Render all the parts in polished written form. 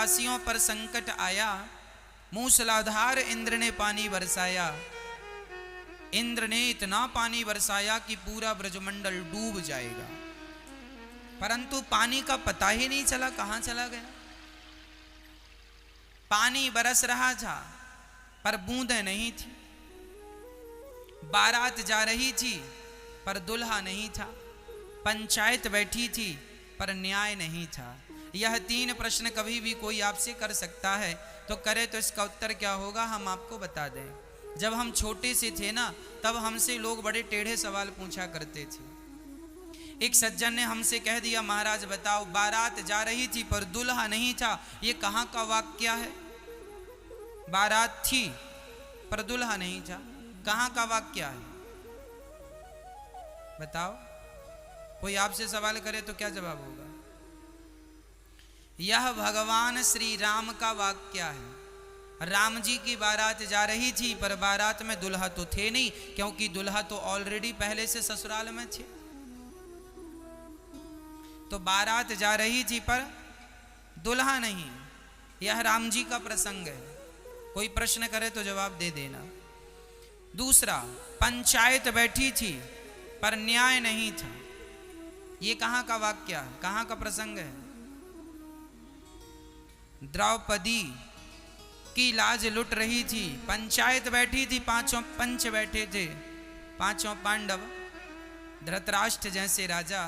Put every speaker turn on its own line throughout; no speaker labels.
ब्रजवासियों पर संकट आया, मूसलाधार इंद्र ने पानी बरसाया। इंद्र ने इतना पानी बरसाया कि पूरा ब्रजमंडल डूब जाएगा, परंतु पानी का पता ही नहीं चला कहां चला गया। पानी बरस रहा था पर बूंदें नहीं थी। बारात जा रही थी पर दुल्हा नहीं था। पंचायत बैठी थी पर न्याय नहीं था। यह 3 प्रश्न कभी भी कोई आपसे कर सकता है, तो करे तो इसका उत्तर क्या होगा हम आपको बता दें। जब हम छोटे से थे ना, तब हमसे लोग बड़े टेढ़े सवाल पूछा करते थे। एक सज्जन ने हमसे कह दिया, महाराज बताओ, बारात जा रही थी पर दुल्हा नहीं था, ये कहाँ का वाक्य है? बारात थी पर दुल्हा नहीं था, कहाँ का वाक्य है? बताओ। कोई आपसे सवाल करे तो क्या जवाब होगा? यह भगवान श्री राम का वाक्य है। राम जी की बारात जा रही थी पर बारात में दुल्हा तो थे नहीं, क्योंकि दुल्हा तो ऑलरेडी पहले से ससुराल में थे। तो बारात जा रही थी पर दुल्हा नहीं। यह राम जी का प्रसंग है। कोई प्रश्न करे तो जवाब दे देना। दूसरा, पंचायत बैठी थी पर न्याय नहीं था। ये कहां का वाक्य है, कहां का प्रसंग है? द्रौपदी की लाज लुट रही थी। पंचायत बैठी थी, 5 पंच बैठे थे, 5 पांडव, धृतराष्ट्र जैसे राजा,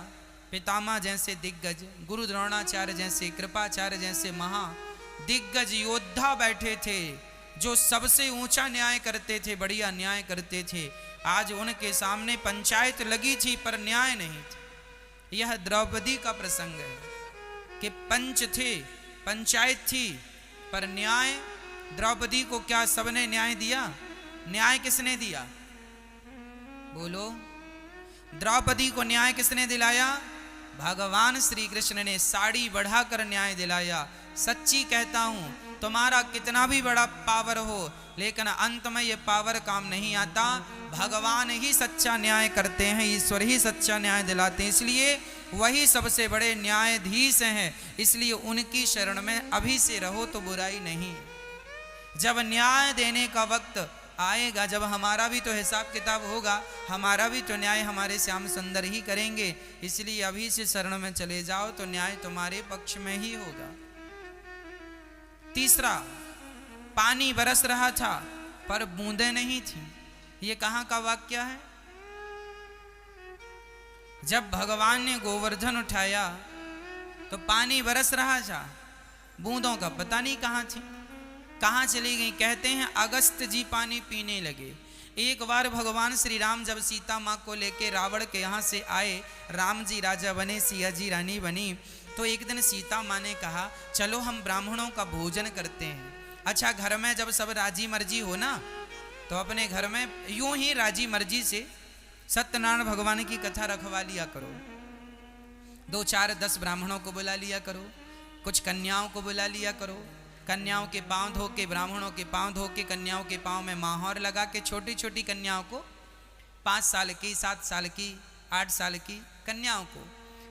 पितामह जैसे दिग्गज, गुरु द्रोणाचार्य जैसे, कृपाचार्य जैसे महा दिग्गज योद्धा बैठे थे, जो सबसे ऊंचा न्याय करते थे, बढ़िया न्याय करते थे। आज उनके सामने पंचायत लगी थी पर न्याय नहीं था। यह द्रौपदी का प्रसंग है कि पंच थे, पंचायत थी पर न्याय। द्रौपदी को क्या सबने न्याय दिया? न्याय किसने दिया? बोलो। द्रौपदी को न्याय किसने दिलाया? भगवान श्री कृष्ण ने साड़ी बढ़ाकर न्याय दिलाया। सच्ची कहता हूं, तुम्हारा कितना भी बड़ा पावर हो, लेकिन अंत में ये पावर काम नहीं आता। भगवान ही सच्चा न्याय करते हैं, ईश्वर ही सच्चा न्याय दिलाते हैं, इसलिए वही सबसे बड़े न्यायाधीश हैं। इसलिए उनकी शरण में अभी से रहो तो बुराई नहीं। जब न्याय देने का वक्त आएगा, जब हमारा भी तो हिसाब किताब होगा, हमारा भी तो न्याय हमारे श्याम सुंदर ही करेंगे। इसलिए अभी से शरण में चले जाओ तो न्याय तुम्हारे पक्ष में ही होगा। तीसरा, पानी बरस रहा था पर बूंदें नहीं थी। ये कहां का वाक्य है? जब भगवान ने गोवर्धन उठाया तो पानी बरस रहा था, बूंदों का पता नहीं कहां थी, कहां चली गई। कहते हैं अगस्त जी पानी पीने लगे। एक बार भगवान श्री राम जब सीता माँ को लेके रावण के यहाँ से आए, राम जी राजा बने, सिया जी रानी बनी, तो एक दिन सीता माँ ने कहा चलो हम ब्राह्मणों का भोजन करते हैं। अच्छा, घर में जब सब राजी मर्जी हो ना, तो अपने घर में यूं ही राजी मर्जी से सत्यनारायण भगवान की कथा रखवा लिया करो। 2, 4, 10 ब्राह्मणों को बुला लिया करो, कुछ कन्याओं को बुला लिया करो। कन्याओं के पांव धो के, ब्राह्मणों के पांव धो के, कन्याओं के पांव में माहौर लगा के, छोटी छोटी कन्याओं को, 5 साल की, 7 साल की, 8 साल की कन्याओं को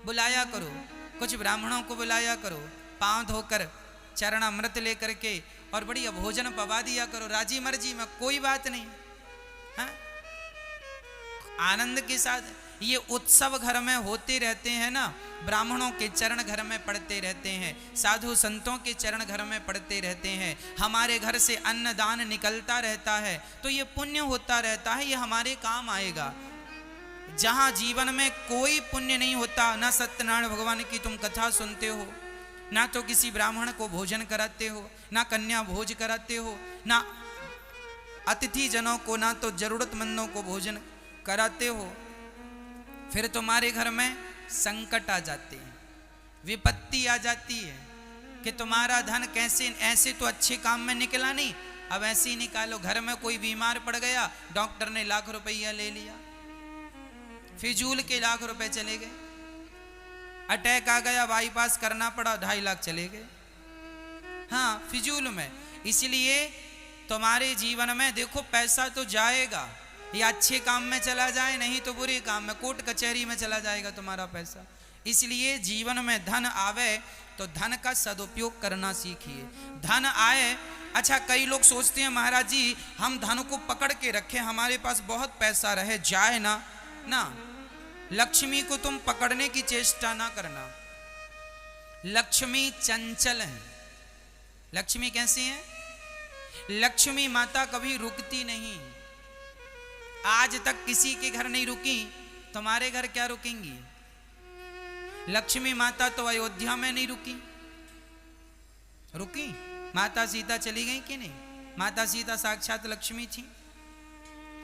बुलाया करो। कुछ ब्राह्मणों को बुलाया करो, पांव धोकर चरणामृत लेकर के, और बढ़िया भोजन पवा दिया करो, राजी मर्जी में, कोई बात नहीं। हाँ? आनंद के साथ ये उत्सव घर में होते रहते हैं ना। ब्राह्मणों के चरण घर में पड़ते रहते हैं, साधु संतों के चरण घर में पड़ते रहते हैं, हमारे घर से अन्नदान निकलता रहता है, तो ये पुण्य होता रहता है, ये हमारे काम आएगा। जहां जीवन में कोई पुण्य नहीं होता, ना सत्यनारायण भगवान की तुम कथा सुनते हो, ना तो किसी ब्राह्मण को भोजन कराते हो, ना कन्या भोज कराते हो, ना अतिथि जनों को, ना तो जरूरतमंदों को भोजन कराते हो, फिर तुम्हारे घर में संकट आ जाते हैं, विपत्ति आ जाती है कि तुम्हारा धन कैसे, ऐसे तो अच्छे काम में निकला नहीं, अब ऐसे ही निकालो। घर में कोई बीमार पड़ गया, डॉक्टर ने लाख रुपया ले लिया, फिजूल के लाख रुपए चले गए। अटैक आ गया, बाईपास करना पड़ा, 2.5 लाख चले गए। हाँ, फिजूल में। इसलिए तुम्हारे जीवन में देखो, पैसा तो जाएगा, या अच्छे काम में चला जाए, नहीं तो बुरे काम में, कोर्ट कचहरी में चला जाएगा तुम्हारा पैसा। इसलिए जीवन में धन आवे तो धन का सदुपयोग करना सीखिए। धन आए, अच्छा कई लोग सोचते हैं महाराज जी हम धन को पकड़ के रखें, हमारे पास बहुत पैसा रहे, जाए ना। ना, लक्ष्मी को तुम पकड़ने की चेष्टा ना करना। लक्ष्मी चंचल है। लक्ष्मी कैसी है? लक्ष्मी माता कभी रुकती नहीं। आज तक किसी के घर नहीं रुकी, तुम्हारे घर क्या रुकेंगी? लक्ष्मी माता तो अयोध्या में नहीं रुकी, रुकी? माता सीता चली गई कि नहीं? माता सीता साक्षात लक्ष्मी थी,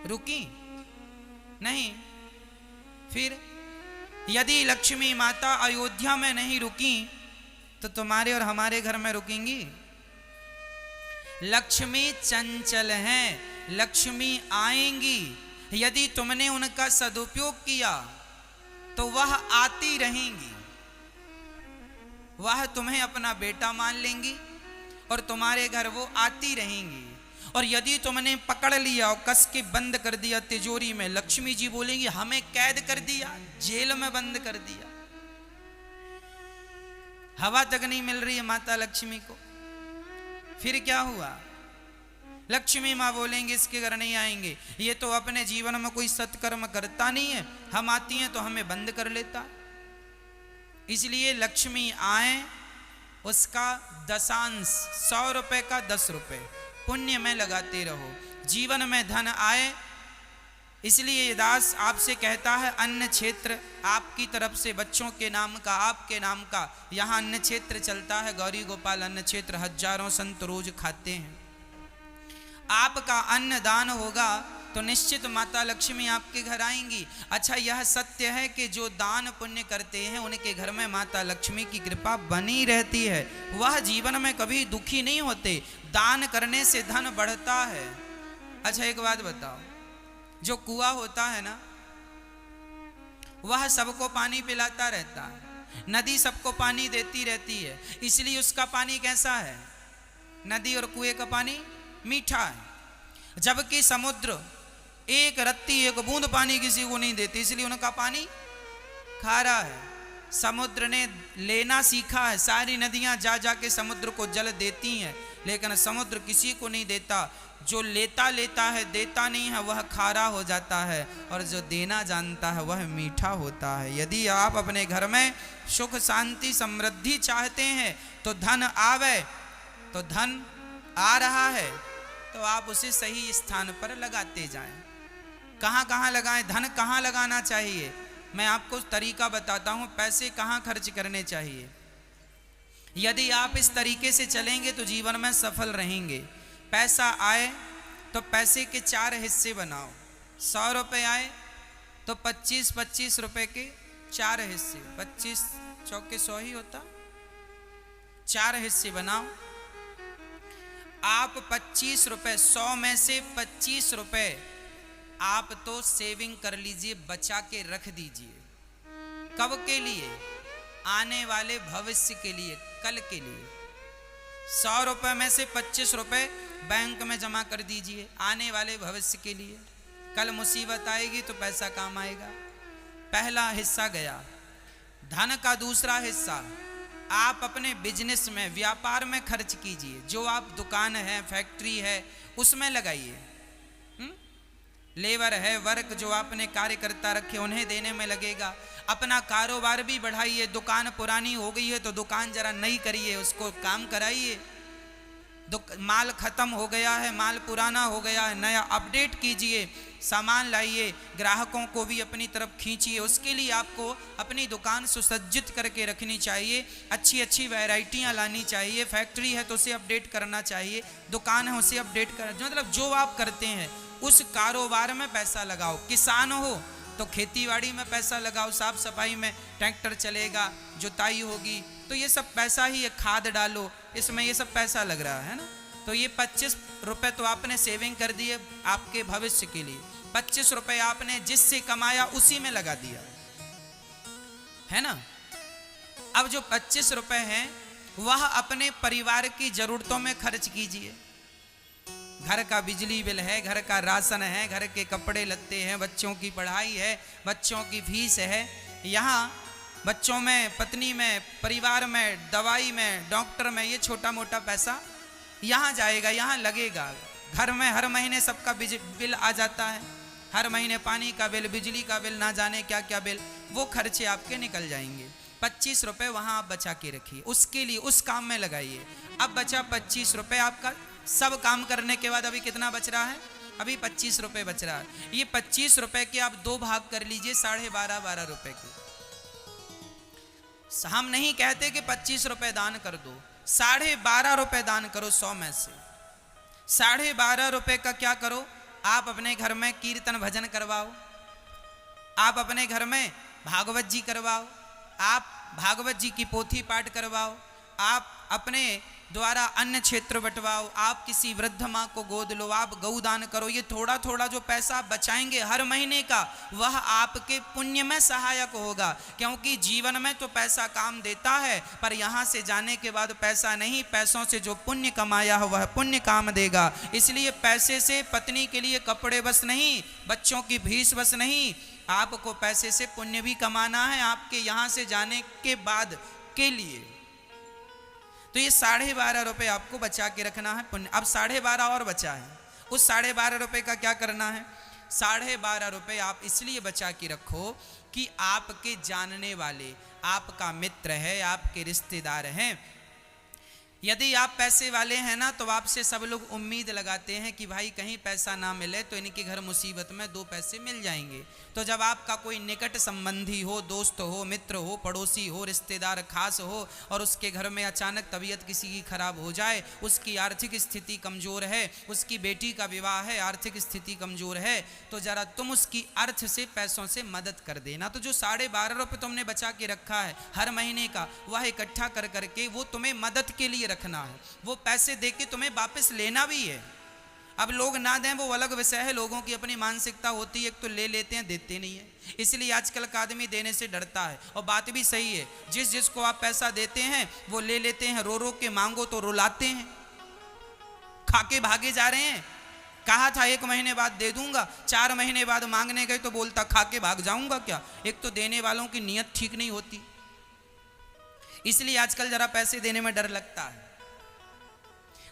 रुकी नहीं? फिर यदि लक्ष्मी माता अयोध्या में नहीं रुकी तो तुम्हारे और हमारे घर में रुकेंगी? लक्ष्मी चंचल हैं, लक्ष्मी आएंगी। यदि तुमने उनका सदुपयोग किया तो वह आती रहेंगी, वह तुम्हें अपना बेटा मान लेंगी और तुम्हारे घर वो आती रहेंगी। और यदि तुमने पकड़ लिया और कस के बंद कर दिया तिजोरी में, लक्ष्मी जी बोलेंगी हमें कैद कर दिया, जेल में बंद कर दिया, हवा तक नहीं मिल रही है माता लक्ष्मी को। फिर क्या हुआ? लक्ष्मी माँ बोलेंगे इसके घर नहीं आएंगे, ये तो अपने जीवन में कोई सत्कर्म करता नहीं है, हम आती हैं तो हमें बंद कर लेता। इसलिए लक्ष्मी आए, उसका दशांश 100 रुपए का 10 रुपए पुण्य में लगाते रहो। जीवन में धन आए, इसलिए ये दास आपसे कहता है अन्न क्षेत्र आपकी तरफ से बच्चों के नाम का, आपके नाम का यहाँ अन्न क्षेत्र चलता है। गौरी गोपाल अन्न क्षेत्र हजारों संत रोज खाते हैं। आपका अन्न दान होगा तो निश्चित माता लक्ष्मी आपके घर आएंगी। अच्छा यह सत्य है कि जो दान पुण्य करते हैं उनके घर में माता लक्ष्मी की कृपा बनी रहती है, वह जीवन में कभी दुखी नहीं होते। दान करने से धन बढ़ता है। अच्छा एक बात बताओ, जो कुआं होता है ना वह सबको पानी पिलाता रहता है, नदी सबको पानी देती रहती है, इसलिए उसका पानी कैसा है? नदी और कुएं का पानी मीठा है। जबकि समुद्र एक रत्ती एक बूंद पानी किसी को नहीं देती, इसलिए उनका पानी खारा है। समुद्र ने लेना सीखा है, सारी नदियां जा जा के समुद्र को जल देती हैं, लेकिन समुद्र किसी को नहीं देता। जो लेता लेता है देता नहीं है वह खारा हो जाता है, और जो देना जानता है वह मीठा होता है। यदि आप अपने घर में सुख शांति समृद्धि चाहते हैं तो धन आवे, तो धन आ रहा है तो आप उसे सही स्थान पर लगाते जाएं। कहाँ कहाँ लगाएं, धन कहाँ लगाना चाहिए, मैं आपको तरीका बताता हूँ। पैसे कहाँ खर्च करने चाहिए। यदि आप इस तरीके से चलेंगे तो जीवन में सफल रहेंगे। पैसा आए तो पैसे के 4 हिस्से बनाओ। 100 रुपये आए तो 25-25 रुपए के 4 हिस्से, 25 चौके 100 ही होता, 4 हिस्से बनाओ। आप 25 रुपए, 100 में से 25 रुपए आप तो सेविंग कर लीजिए, बचा के रख दीजिए। कब के लिए? आने वाले भविष्य के लिए, कल के लिए। 100 रुपए में से 25 रुपए बैंक में जमा कर दीजिए आने वाले भविष्य के लिए। कल मुसीबत आएगी तो पैसा काम आएगा। पहला हिस्सा गया। धन का दूसरा हिस्सा आप अपने बिजनेस में, व्यापार में खर्च कीजिए। जो आप दुकान है, फैक्ट्री है, उसमें लगाइए। लेबर है, वर्क जो आपने कार्यकर्ता रखे उन्हें देने में लगेगा। अपना कारोबार भी बढ़ाइए। दुकान पुरानी हो गई है तो दुकान जरा नई करिए, उसको काम कराइए। माल खत्म हो गया है, माल पुराना हो गया है, नया अपडेट कीजिए, सामान लाइए, ग्राहकों को भी अपनी तरफ खींचिए। उसके लिए आपको अपनी दुकान सुसज्जित करके रखनी चाहिए, अच्छी अच्छी वैरायटियां लानी चाहिए। फैक्ट्री है तो उसे अपडेट करना चाहिए, दुकान है उसे अपडेट कर, मतलब जो आप करते हैं उस कारोबार में पैसा लगाओ। किसान हो तो खेतीबाड़ी में पैसा लगाओ, साफ सफाई में ट्रैक्टर चलेगा, जुताई होगी, तो ये सब पैसा ही है। खाद डालो, इसमें ये सब पैसा लग रहा है ना। तो ये 25 रुपए तो आपने सेविंग कर दिए आपके भविष्य के लिए। 25 रुपए आपने जिससे कमाया उसी में लगा दिया है ना। अब जो 25 रुपए हैं वह अपने परिवार की जरूरतों में खर्च कीजिए। घर का बिजली बिल है, घर का राशन है, घर के कपड़े लत्ते हैं, बच्चों की पढ़ाई है, बच्चों की फीस है। यहाँ बच्चों में, पत्नी में, परिवार में, दवाई में, डॉक्टर में, ये छोटा मोटा पैसा यहाँ जाएगा, यहाँ लगेगा। घर में हर महीने सबका बिल आ जाता है, हर महीने पानी का बिल, बिजली का बिल, ना जाने क्या क्या बिल, वो खर्चे आपके निकल जाएंगे। 25 रुपये वहाँ आप बचा के रखिए, उसके लिए उस काम में लगाइए। अब बचा 25 रुपये आपका, सब काम करने के बाद अभी कितना बच रहा है? अभी 25 रुपये बच रहा है। ये 25 रुपये के आप 2 भाग कर लीजिए, 12.5 रुपये के। हम नहीं कहते कि 25 रुपये दान कर दो, 12.5 रुपये दान करो 100 में से। 12.5 रुपये का क्या करो, आप अपने घर में कीर्तन भजन करवाओ, आप अपने घर में भागवत जी करवाओ, आप भागवत जी की पोथी पाठ करवाओ, आप अपने द्वारा अन्य क्षेत्र बंटवाओ, आप किसी वृद्ध माँ को गोद लो, आप गौदान करो। ये थोड़ा थोड़ा जो पैसा आप बचाएंगे हर महीने का, वह आपके पुण्य में सहायक होगा। क्योंकि जीवन में तो पैसा काम देता है, पर यहाँ से जाने के बाद पैसा नहीं, पैसों से जो पुण्य कमाया हो वह पुण्य काम देगा। इसलिए पैसे से पत्नी के लिए कपड़े बस नहीं, बच्चों की फीस बस नहीं, आपको पैसे से पुण्य भी कमाना है आपके यहाँ से जाने के बाद के लिए। तो ये 12.5 रुपये आपको बचा के रखना है पुण्य। अब 12.5 और बचा है, उस 12.5 रुपये का क्या करना है? 12.5 रुपये आप इसलिए बचा के रखो कि आपके जानने वाले, आपका मित्र है, आपके रिश्तेदार हैं। यदि आप पैसे वाले हैं ना, तो आपसे सब लोग उम्मीद लगाते हैं कि भाई कहीं पैसा ना मिले तो इनके घर मुसीबत में 2 पैसे मिल जाएंगे। तो जब आपका कोई निकट संबंधी हो, दोस्त हो, मित्र हो, पड़ोसी हो, रिश्तेदार खास हो, और उसके घर में अचानक तबीयत किसी की खराब हो जाए, उसकी आर्थिक स्थिति कमज़ोर है, उसकी बेटी का विवाह है, आर्थिक स्थिति कमज़ोर है, तो ज़रा तुम उसकी अर्थ से, पैसों से मदद कर देना। तो जो 12.5 रुपये तुमने बचा के रखा है हर महीने का, वह इकट्ठा कर करके वो तुम्हें मदद के लिए रखना है। वो पैसे दे के तुम्हें वापस लेना भी है। अब लोग ना दें वो अलग विषय है, लोगों की अपनी मानसिकता होती है, एक तो ले लेते हैं, देते नहीं है। इसलिए आजकल का आदमी देने से डरता है। और बात भी सही है, जिस जिसको आप पैसा देते हैं वो ले लेते हैं, रो रो के मांगो तो रुलाते हैं, खाके भागे जा रहे हैं। कहा था 1 महीने बाद दे दूंगा, 4 महीने बाद मांगने गए तो बोलता खाके भाग जाऊंगा क्या। एक तो देने वालों की नीयत ठीक नहीं होती, इसलिए आजकल जरा पैसे देने में डर लगता है।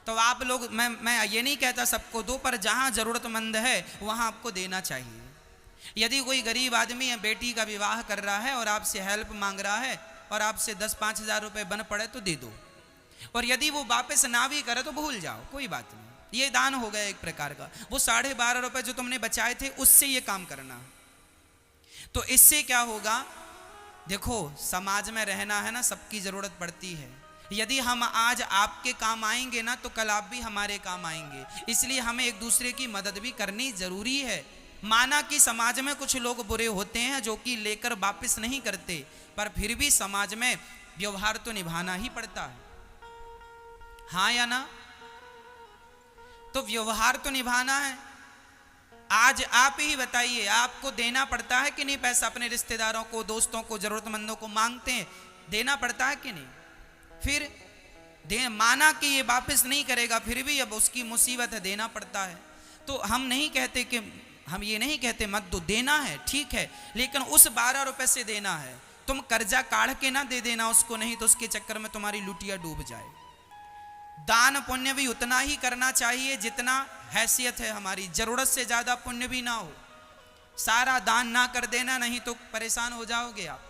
तो आप लोग, मैं ये नहीं कहता सबको दो, पर जहाँ ज़रूरतमंद है वहाँ आपको देना चाहिए। यदि कोई गरीब आदमी है, बेटी का विवाह कर रहा है और आपसे हेल्प मांग रहा है और आपसे 10-5 हज़ार रुपये बन पड़े तो दे दो, और यदि वो वापस ना भी करे तो भूल जाओ, कोई बात नहीं। ये दान हो गया एक प्रकार का। वो 12.5 रुपये जो तुमने बचाए थे उससे ये काम करना। तो इससे क्या होगा, देखो समाज में रहना है ना, सबकी ज़रूरत पड़ती है। यदि हम आज आपके काम आएंगे ना, तो कल आप भी हमारे काम आएंगे। इसलिए हमें एक दूसरे की मदद भी करनी जरूरी है। माना कि समाज में कुछ लोग बुरे होते हैं जो कि लेकर वापस नहीं करते, पर फिर भी समाज में व्यवहार तो निभाना ही पड़ता है, हाँ या ना? तो व्यवहार तो निभाना है। आज आप ही बताइए, आपको देना पड़ता है कि नहीं पैसा? अपने रिश्तेदारों को, दोस्तों को, जरूरतमंदों को मांगते हैं, देना पड़ता है कि नहीं? फिर माना कि ये वापस नहीं करेगा, फिर भी अब उसकी मुसीबत है, देना पड़ता है। तो हम नहीं कहते कि, हम ये नहीं कहते मत दो, देना है ठीक है, लेकिन उस 12 रुपए से देना है। तुम कर्जा काढ़ के ना दे देना उसको, नहीं तो उसके चक्कर में तुम्हारी लुटिया डूब जाए। दान पुण्य भी उतना ही करना चाहिए जितना हैसियत है हमारी, जरूरत से ज्यादा पुण्य भी ना हो। सारा दान ना कर देना, नहीं तो परेशान हो जाओगे आप।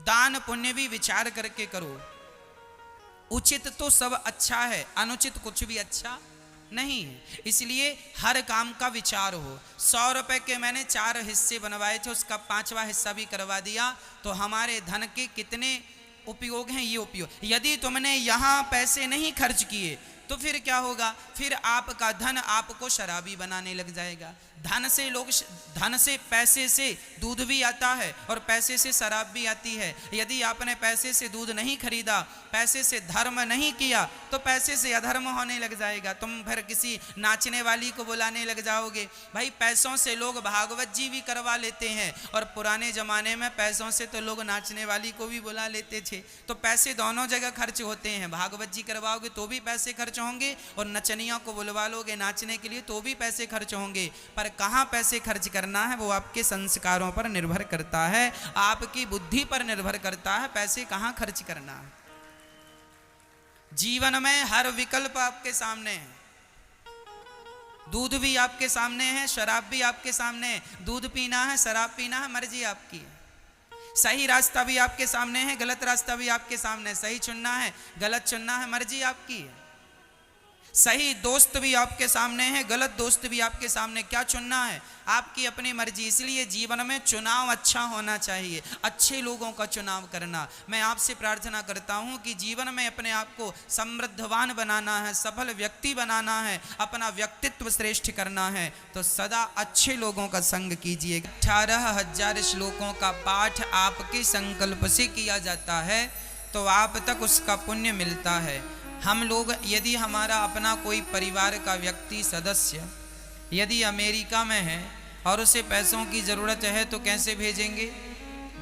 दान पुण्य भी विचार करके करो। उचित तो सब अच्छा है, अनुचित कुछ भी अच्छा नहीं है। इसलिए हर काम का विचार हो। 100 रुपए के मैंने 4 हिस्से बनवाए थे, उसका 5वां हिस्सा भी करवा दिया, तो हमारे धन के कितने उपयोग हैं, ये उपयोग। यदि तुमने यहाँ पैसे नहीं खर्च किए तो फिर क्या होगा? फिर आपका धन आपको शराबी बनाने लग जाएगा। धन से पैसे से दूध भी आता है और पैसे से शराब भी आती है। यदि आपने पैसे से दूध नहीं खरीदा, पैसे से धर्म नहीं किया, तो पैसे से अधर्म होने लग जाएगा। तुम फिर किसी नाचने वाली को बुलाने लग जाओगे। भाई पैसों से लोग भागवत जी भी करवा लेते हैं, और पुराने जमाने में पैसों से तो लोग नाचने वाली को भी बुला लेते थे। तो पैसे दोनों जगह खर्च होते हैं। भागवत जी करवाओगे तो भी पैसे खर्च होंगे, और नचनिया को बुलवा लोगे नाचने के लिए तो भी पैसे खर्च होंगे। पर पर कहाँ पैसे खर्च करना है वो आपके संस्कारों पर निर्भर करता है, आपकी बुद्धि पर निर्भर करता है, पैसे कहाँ खर्च करना है। जीवन में हर विकल्प आपके सामने है। दूध भी आपके सामने है, शराब भी आपके सामने है। दूध पीना है, शराब पीना है, मर्जी आपकी है। सही रास्ता भी आपके सामने है, गलत रास्ता भी आपके सामने है। सही चुनना है, गलत चुनना है, मर्जी आपकी है। सही दोस्त भी आपके सामने है, गलत दोस्त भी आपके सामने, क्या चुनना है, आपकी अपनी मर्जी। इसलिए जीवन में चुनाव अच्छा होना चाहिए, अच्छे लोगों का चुनाव करना। मैं आपसे प्रार्थना करता हूं कि जीवन में अपने आप को समृद्धवान बनाना है, सफल व्यक्ति बनाना है, अपना व्यक्तित्व श्रेष्ठ करना है, तो सदा अच्छे लोगों का संग कीजिए। 18,000 श्लोकों का पाठ आपके संकल्प से किया जाता है तो आप तक उसका पुण्य मिलता है। हम लोग यदि हमारा अपना कोई परिवार का व्यक्ति सदस्य यदि अमेरिका में है और उसे पैसों की ज़रूरत है तो कैसे भेजेंगे?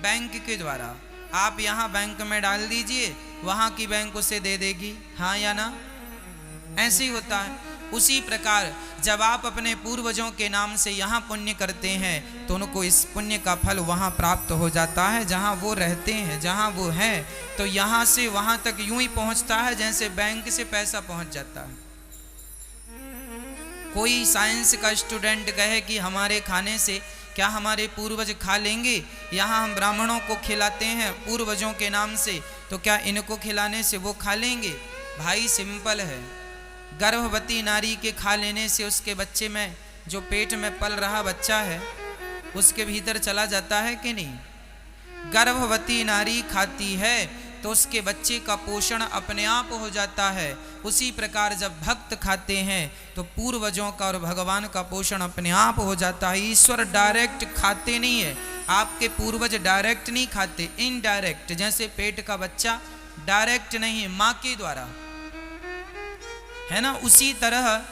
बैंक के द्वारा। आप यहाँ बैंक में डाल दीजिए, वहाँ की बैंक उसे दे देगी, हाँ या ना? ऐसे ही होता है। उसी प्रकार जब आप अपने पूर्वजों के नाम से यहाँ पुण्य करते हैं तो उनको इस पुण्य का फल वहाँ प्राप्त हो जाता है जहाँ वो रहते हैं, जहाँ वो हैं। तो यहाँ से वहाँ तक यूं ही पहुँचता है जैसे बैंक से पैसा पहुँच जाता है। कोई साइंस का स्टूडेंट कहे कि हमारे खाने से क्या हमारे पूर्वज खा लेंगे? यहाँ हम ब्राह्मणों को खिलाते हैं पूर्वजों के नाम से, तो क्या इनको खिलाने से वो खा लेंगे? भाई सिंपल है, गर्भवती नारी के खा लेने से उसके बच्चे में, जो पेट में पल रहा बच्चा है, उसके भीतर चला जाता है कि नहीं? गर्भवती नारी खाती है तो उसके बच्चे का पोषण अपने आप हो जाता है। उसी प्रकार जब भक्त खाते हैं तो पूर्वजों का और भगवान का पोषण अपने आप हो जाता है। ईश्वर डायरेक्ट खाते नहीं है, आपके पूर्वज डायरेक्ट नहीं खाते, इनडायरेक्ट। जैसे पेट का बच्चा डायरेक्ट नहीं, माँ के द्वारा, है ना? उसी तरह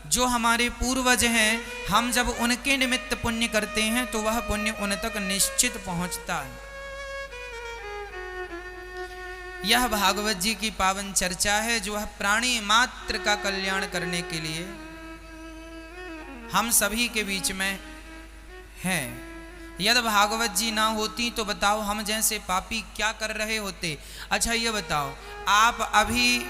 जो हमारे पूर्वज हैं, हम जब उनके निमित्त पुण्य करते हैं तो वह पुण्य उन तक निश्चित पहुंचता है। यह भागवत जी की पावन चर्चा है जो है प्राणी मात्र का कल्याण करने के लिए हम सभी के बीच में है। यदि भागवत जी ना होती तो बताओ हम जैसे पापी क्या कर रहे होते? अच्छा ये बताओ, आप अभी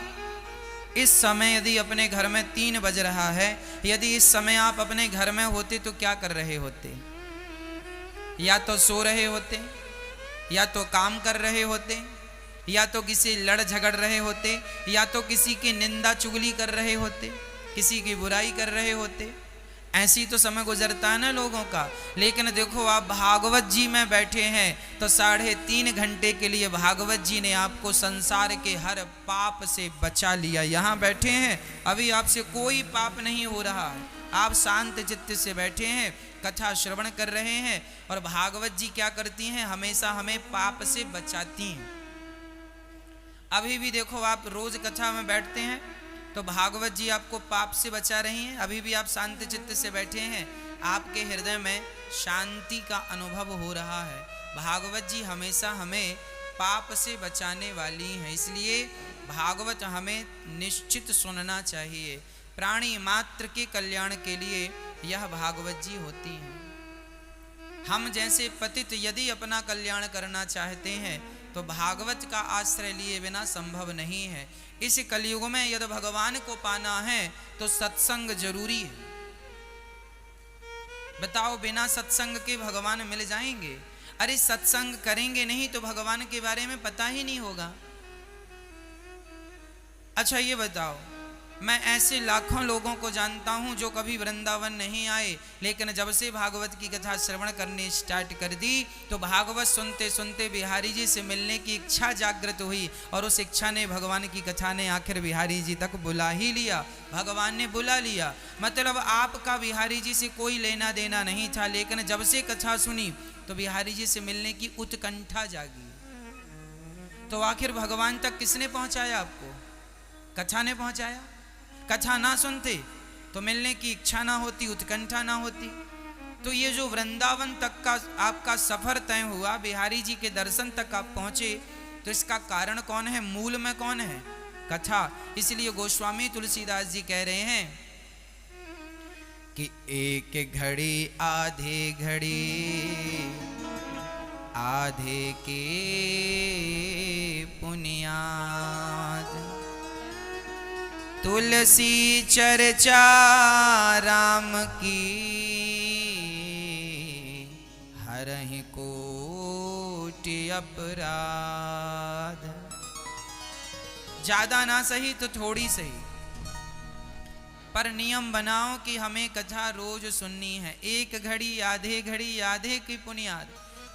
इस समय यदि अपने घर में 3 बज रहा है, यदि इस समय आप अपने घर में होते तो क्या कर रहे होते? या तो सो रहे होते, या तो काम कर रहे होते, या तो किसी लड़ झगड़ रहे होते, या तो किसी की निंदा चुगली कर रहे होते, किसी की बुराई कर रहे होते। ऐसी तो समय गुजरता है ना लोगों का। लेकिन देखो आप भागवत जी में बैठे हैं तो 3.5 घंटे के लिए भागवत जी ने आपको संसार के हर पाप से बचा लिया। यहाँ बैठे हैं, अभी आपसे कोई पाप नहीं हो रहा है, आप शांत चित्त से बैठे हैं, कथा श्रवण कर रहे हैं। और भागवत जी क्या करती हैं? हमेशा हमें पाप से बचाती हैं। अभी भी देखो आप रोज कथा में बैठते हैं तो भागवत जी आपको पाप से बचा रही हैं। अभी भी आप शांत चित्त से बैठे हैं, आपके हृदय में शांति का अनुभव हो रहा है। भागवत जी हमेशा हमें पाप से बचाने वाली हैं, इसलिए भागवत हमें निश्चित सुनना चाहिए। प्राणी मात्र के कल्याण के लिए यह भागवत जी होती हैं। हम जैसे पतित यदि अपना कल्याण करना चाहते हैं तो भागवत का आश्रय लिए बिना संभव नहीं है। इस कलयुग में यदि भगवान को पाना है तो सत्संग जरूरी है। बताओ बिना सत्संग के भगवान मिल जाएंगे? अरे सत्संग करेंगे नहीं तो भगवान के बारे में पता ही नहीं होगा। अच्छा ये बताओ, मैं ऐसे लाखों लोगों को जानता हूं जो कभी वृंदावन नहीं आए, लेकिन जब से भागवत की कथा श्रवण करनी स्टार्ट कर दी तो भागवत सुनते सुनते बिहारी जी से मिलने की इच्छा जागृत हुई और उस इच्छा ने, भगवान की कथा ने आखिर बिहारी जी तक बुला ही लिया। भगवान ने बुला लिया, मतलब आपका बिहारी जी से कोई लेना देना नहीं था, लेकिन जब से कथा सुनी तो बिहारी जी से मिलने की उत्कंठा जागी। तो आखिर भगवान तक किसने पहुंचाया आपको? कथा ने पहुंचाया। कथा ना सुनते तो मिलने की इच्छा ना होती, उत्कंठा ना होती। तो ये जो वृंदावन तक का आपका सफर तय हुआ, बिहारी जी के दर्शन तक आप पहुंचे, तो इसका कारण कौन है? मूल में कौन है? कथा। इसलिए गोस्वामी तुलसीदास जी कह रहे हैं कि एक घड़ी आधे घड़ी आधे के पुनियाद। तुलसी चर्चा राम की हरहि कोटि अपराध। ज्यादा ना सही तो थोड़ी सही, पर नियम बनाओ कि हमें कथा रोज सुननी है। एक घड़ी आधे की पुनियाद।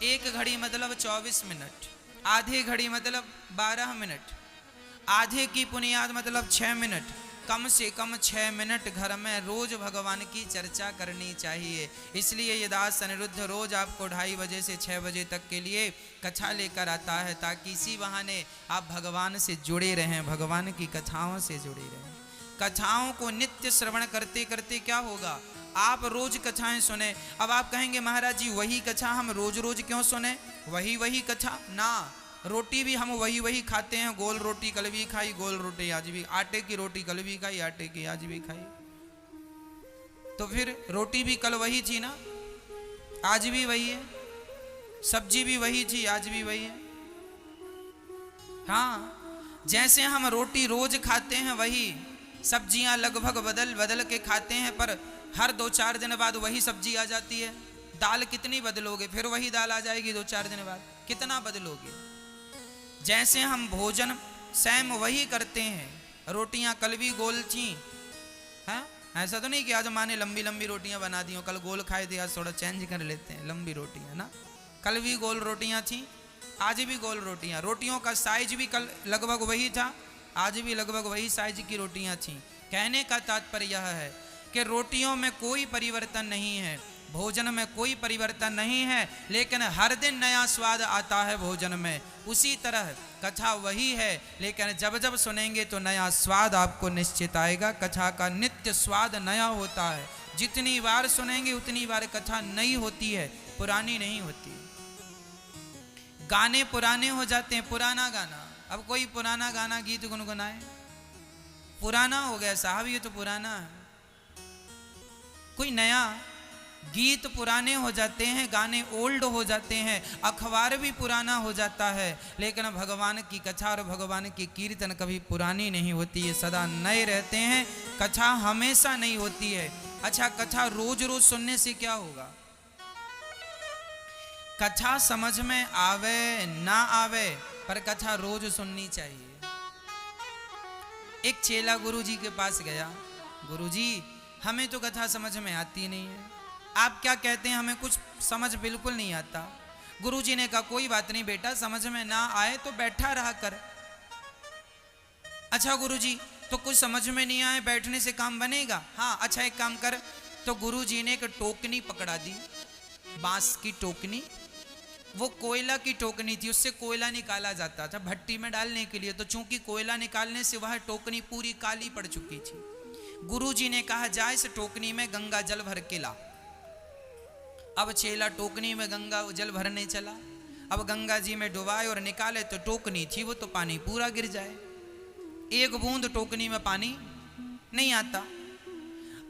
एक घड़ी मतलब 24 मिनट, आधे घड़ी मतलब 12 मिनट, आधे की पुनियाद मतलब 6 मिनट। कम से कम 6 मिनट घर में रोज भगवान की चर्चा करनी चाहिए। इसलिए ये दास अनिरुद्ध रोज आपको 2:30 बजे से 6 बजे तक के लिए कथा लेकर आता है, ताकि इसी बहाने आप भगवान से जुड़े रहें, भगवान की कथाओं से जुड़े रहें। कथाओं को नित्य श्रवण करते करते क्या होगा, आप रोज कथाएं सुने। अब आप कहेंगे महाराज जी वही कथा हम रोज रोज क्यों सुने, वही कथा ना। रोटी भी हम वही खाते हैं, गोल रोटी कल भी खाई, गोल रोटी आज भी, आटे की रोटी कल भी खाई, आटे की आज भी खाई। तो फिर रोटी भी कल वही थी ना, आज भी वही है। सब्जी भी वही थी, आज भी वही है। हाँ, जैसे हम रोटी रोज खाते हैं, वही सब्जियां लगभग बदल बदल के खाते हैं, पर हर 2-4 दिन बाद वही सब्जी आ जाती है। दाल कितनी बदलोगे, फिर वही दाल आ जाएगी 2-4 दिन बाद, कितना बदलोगे। जैसे हम भोजन स्वयं वही करते हैं, रोटियां कल भी गोल थी, हैं? ऐसा तो नहीं कि आज माँ ने लंबी लंबी रोटियां बना दी हो, कल गोल खाए थे, आज थोड़ा चेंज कर लेते हैं लंबी रोटियां ना। कल भी गोल रोटियां थी, आज भी गोल रोटियां। रोटियों का साइज भी कल लगभग वही था, आज भी लगभग वही साइज की रोटियां थी। कहने का तात्पर्य यह है कि रोटियों में कोई परिवर्तन नहीं है, भोजन में कोई परिवर्तन नहीं है, लेकिन हर दिन नया स्वाद आता है भोजन में। उसी तरह कथा वही है, लेकिन जब जब सुनेंगे तो नया स्वाद आपको निश्चित आएगा। कथा का नित्य स्वाद नया होता है। जितनी बार सुनेंगे उतनी बार कथा नई होती है, पुरानी नहीं होती। गाने पुराने हो जाते हैं, पुराना गाना। अब कोई पुराना गाना गीत गुनगुनाए, पुराना हो गया साहब, ये तो पुराना है। कोई नया गीत पुराने हो जाते हैं, गाने ओल्ड हो जाते हैं, अखबार भी पुराना हो जाता है, लेकिन भगवान की कथा और भगवान की कीर्तन कभी पुरानी नहीं होती है, सदा नए रहते हैं। कथा हमेशा नई होती है। अच्छा, कथा रोज रोज सुनने से क्या होगा? कथा समझ में आवे ना आवे, पर कथा रोज सुननी चाहिए। एक चेला गुरुजी के पास गया, गुरुजी हमें तो कथा समझ में आती नहीं है, आप क्या कहते हैं, हमें कुछ समझ बिल्कुल नहीं आता। गुरुजी ने कहा कोई बात नहीं बेटा, समझ में ना आए तो बैठा रहा कर। अच्छा गुरुजी, तो कुछ समझ में नहीं आए, बैठने से काम बनेगा? हाँ, अच्छा एक काम कर। तो गुरुजी ने एक टोकनी पकड़ा दी, बांस की टोकनी। वो कोयला की टोकनी थी, उससे कोयला निकाला जाता था भट्टी में डालने के लिए। तो चूंकि कोयला निकालने से वह टोकनी पूरी काली पड़ चुकी थी। गुरुजी ने कहा जा इस टोकनी में गंगा जल भर के ला। अब चेला टोकनी में गंगा जल भरने चला। अब गंगा जी में डुबाए और निकाले तो टोकनी थी वो तो पानी पूरा गिर जाए, एक बूंद टोकनी में पानी नहीं आता।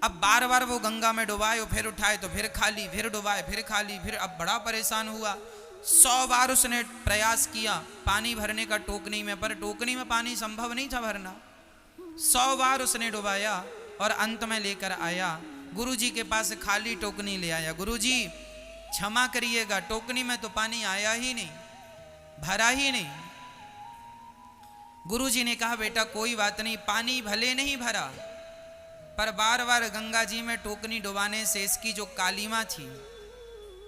अब बार बार वो गंगा में डुबाए और फिर उठाए तो फिर खाली, फिर डुबाए फिर खाली, फिर अब बड़ा परेशान हुआ। 100 बार उसने प्रयास किया पानी भरने का टोकनी में, पर टोकनी में पानी संभव नहीं था भरना। 100 बार उसने डुबाया और अंत में लेकर आया गुरुजी के पास, खाली टोकनी ले आया। गुरुजी क्षमा करिएगा, टोकनी में तो पानी आया ही नहीं, भरा ही नहीं। गुरुजी ने कहा बेटा कोई बात नहीं, पानी भले नहीं भरा, पर बार बार गंगा जी में टोकनी डुबाने से इसकी जो कालीमा थी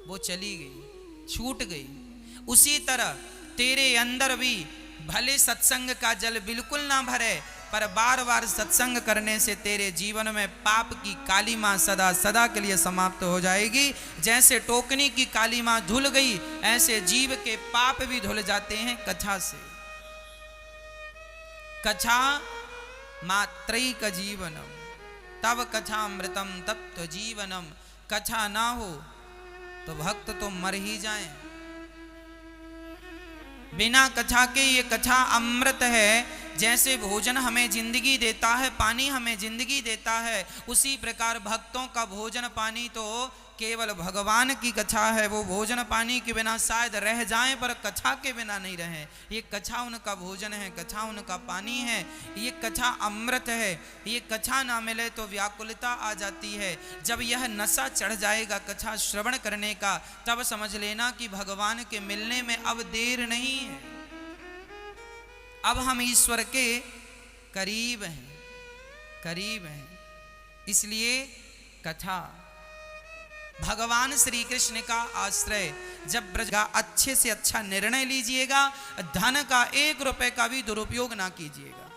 वो चली गई, छूट गई। उसी तरह तेरे अंदर भी भले सत्संग का जल बिल्कुल ना भरे, पर बार बार सत्संग करने से तेरे जीवन में पाप की कालीमा सदा सदा के लिए समाप्त हो जाएगी। जैसे टोकनी की कालीमा धुल गई, ऐसे जीव के पाप भी धुल जाते हैं कथा से। कथा मात्रैक जीवनम तब कथामृतम तप्त जीवनम। कथा ना हो तो भक्त तो मर ही जाएं। बिना कथा के ये कथा अमृत है। जैसे भोजन हमें जिंदगी देता है, पानी हमें जिंदगी देता है, उसी प्रकार भक्तों का भोजन पानी तो केवल भगवान की कथा है। वो भोजन पानी के बिना शायद रह जाएं, पर कथा के बिना नहीं रहे। ये कथा उनका भोजन है, कथा उनका पानी है, ये कथा अमृत है। ये कथा ना मिले तो व्याकुलता आ जाती है। जब यह नशा चढ़ जाएगा कथा श्रवण करने का, तब समझ लेना कि भगवान के मिलने में अब देर नहीं है। अब हम ईश्वर के करीब हैं, करीब हैं। इसलिए कथा भगवान श्री कृष्ण का आश्रय। जब ब्रज का अच्छे से अच्छा निर्णय लीजिएगा, धन का 1 रुपए का भी दुरुपयोग ना कीजिएगा।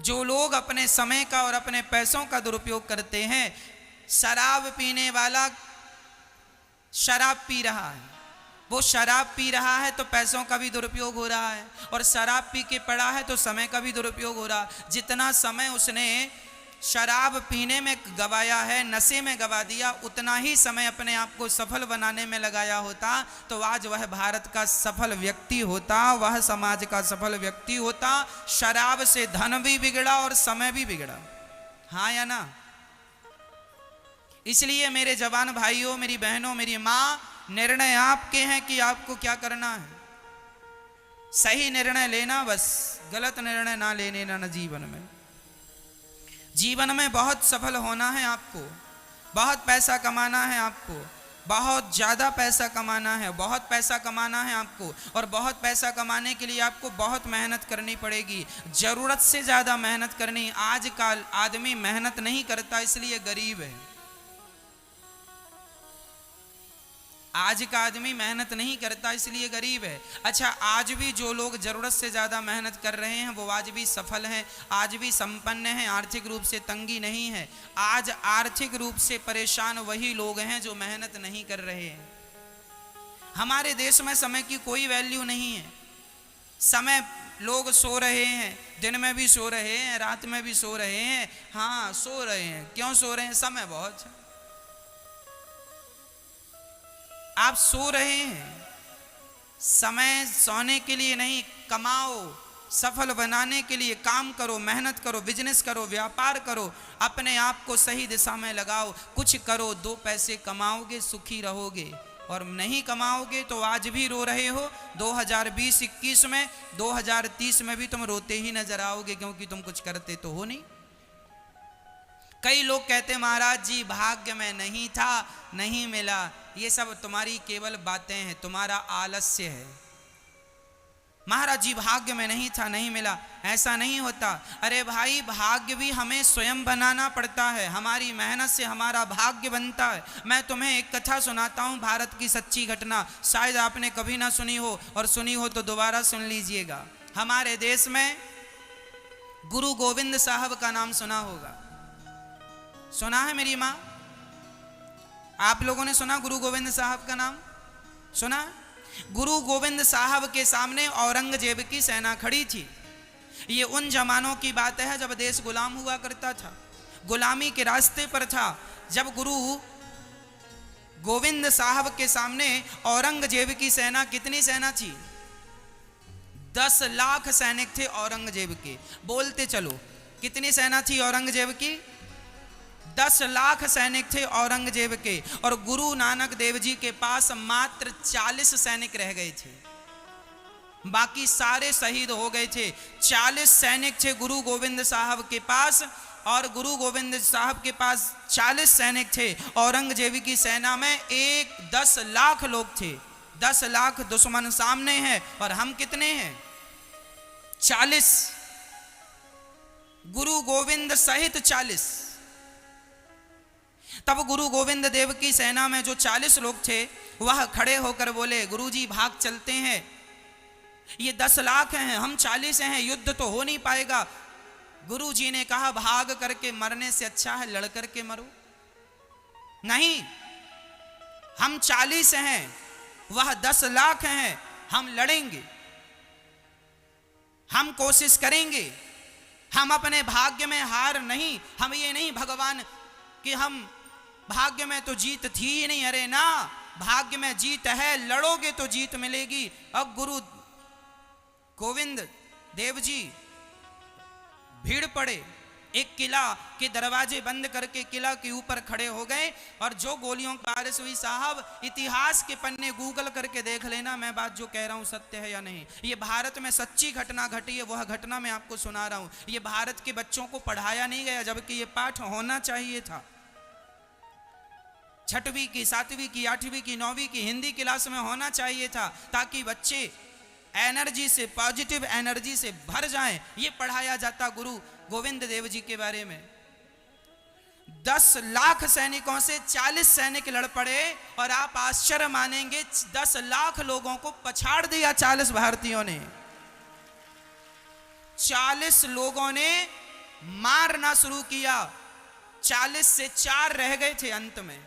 जो लोग अपने समय का और अपने पैसों का दुरुपयोग करते हैं, शराब पीने वाला शराब पी रहा है, वो शराब पी रहा है तो पैसों का भी दुरुपयोग हो रहा है, और शराब पी के पड़ा है तो समय का भी दुरुपयोग हो रहा है। जितना समय उसने शराब पीने में गवाया है, नशे में गवा दिया, उतना ही समय अपने आप को सफल बनाने में लगाया होता तो आज वह भारत का सफल व्यक्ति होता, वह समाज का सफल व्यक्ति होता। शराब से धन भी बिगड़ा और समय भी बिगड़ा, हाँ या ना? इसलिए मेरे जवान भाइयों, मेरी बहनों, मेरी माँ, निर्णय आपके हैं कि आपको क्या करना है। सही निर्णय लेना, बस गलत निर्णय ना लेने ना जीवन में। जीवन में बहुत सफल होना है आपको, बहुत पैसा कमाना है आपको, बहुत ज़्यादा पैसा कमाना है, बहुत पैसा कमाना है आपको, और बहुत पैसा कमाने के लिए आपको बहुत मेहनत करनी पड़ेगी, ज़रूरत से ज़्यादा मेहनत करनी। आज का आदमी मेहनत नहीं करता इसलिए गरीब है। आज का आदमी मेहनत नहीं करता इसलिए गरीब है। अच्छा, आज भी जो लोग जरूरत से ज़्यादा मेहनत कर रहे हैं वो आज भी सफल हैं, आज भी संपन्न हैं, आर्थिक रूप से तंगी नहीं है। आज आर्थिक रूप से परेशान वही लोग हैं जो मेहनत नहीं कर रहे हैं। हमारे देश में समय की कोई वैल्यू नहीं है। समय, लोग सो रहे हैं, दिन में भी सो रहे हैं, रात में भी सो रहे हैं। हाँ, सो रहे हैं। क्यों सो रहे हैं? समय बहुत है। आप सो रहे हैं, समय सोने के लिए नहीं, कमाओ, सफल बनाने के लिए काम करो, मेहनत करो, बिजनेस करो, व्यापार करो, अपने आप को सही दिशा में लगाओ, कुछ करो, 2 पैसे कमाओगे, सुखी रहोगे। और नहीं कमाओगे तो आज भी रो रहे हो, 2020-21 में, 2030 में भी तुम रोते ही नजर आओगे, क्योंकि तुम कुछ करते तो हो नहीं। कई लोग कहते महाराज जी भाग्य में नहीं था, नहीं मिला। ये सब तुम्हारी केवल बातें हैं, तुम्हारा आलस्य है। महाराज जी भाग्य में नहीं था, नहीं मिला, ऐसा नहीं होता। अरे भाई, भाग्य भी हमें स्वयं बनाना पड़ता है, हमारी मेहनत से हमारा भाग्य बनता है। मैं तुम्हें एक कथा सुनाता हूँ, भारत की सच्ची घटना, शायद आपने कभी ना सुनी हो, और सुनी हो तो दोबारा सुन लीजिएगा। हमारे देश में गुरु गोविंद साहब का नाम सुना होगा, सुना है मेरी माँ? आप लोगों ने सुना गुरु गोविंद साहब का नाम? सुना? गुरु गोविंद साहब के सामने औरंगजेब की सेना खड़ी थी। ये उन जमानों की बात है जब देश गुलाम हुआ करता था, गुलामी के रास्ते पर था। जब गुरु गोविंद साहब के सामने औरंगजेब की सेना, कितनी सेना थी? 10 लाख सैनिक थे औरंगजेब के। बोलते चलो, कितनी सेना थी औरंगजेब की? 10 लाख सैनिक थे औरंगजेब के, और गुरु नानक देव जी के पास मात्र 40 सैनिक रह गए थे, बाकी सारे शहीद हो गए थे। 40 सैनिक थे गुरु गोविंद साहब के पास, और गुरु गोविंद साहब के पास 40 सैनिक थे। औरंगजेब की सेना में 10 लाख लोग थे। 10 लाख दुश्मन सामने हैं, और हम कितने हैं? 40। गुरु गोविंद सहित 40। तब गुरु गोविंद देव की सेना में जो 40 लोग थे, वह खड़े होकर बोले, गुरुजी भाग चलते हैं, ये 10 लाख हैं, हम 40 हैं, युद्ध तो हो नहीं पाएगा। गुरुजी ने कहा, भाग करके मरने से अच्छा है लड़ करके मरो। नहीं, हम 40 हैं, वह 10 लाख हैं, हम लड़ेंगे, हम कोशिश करेंगे, हम अपने भाग्य में हार नहीं। हम ये नहीं भगवान कि हम भाग्य में तो जीत थी ही नहीं, अरे ना, भाग्य में जीत है, लड़ोगे तो जीत मिलेगी। अब गुरु गोविंद देव जी भीड़ पड़े, एक किला के दरवाजे बंद करके किला के ऊपर खड़े हो गए और जो गोलियों की बारिश हुई, साहब इतिहास के पन्ने गूगल करके देख लेना मैं बात जो कह रहा हूं सत्य है या नहीं। ये भारत में सच्ची घटना घटी है, वह घटना मैं आपको सुना रहा हूं। ये भारत के बच्चों को पढ़ाया नहीं गया, जबकि ये पाठ होना चाहिए था। छठवीं की, सातवीं की, आठवीं की, नौवीं की हिंदी क्लास में होना चाहिए था, ताकि बच्चे एनर्जी से, पॉजिटिव एनर्जी से भर जाएं। ये पढ़ाया जाता गुरु गोविंद देव जी के बारे में। 10 लाख सैनिकों से 40 सैनिक लड़ पड़े और आप आश्चर्य मानेंगे 10 लाख लोगों को पछाड़ दिया 40 भारतीयों ने। 40 लोगों ने मारना शुरू किया, 40 से 4 रह गए थे। अंत में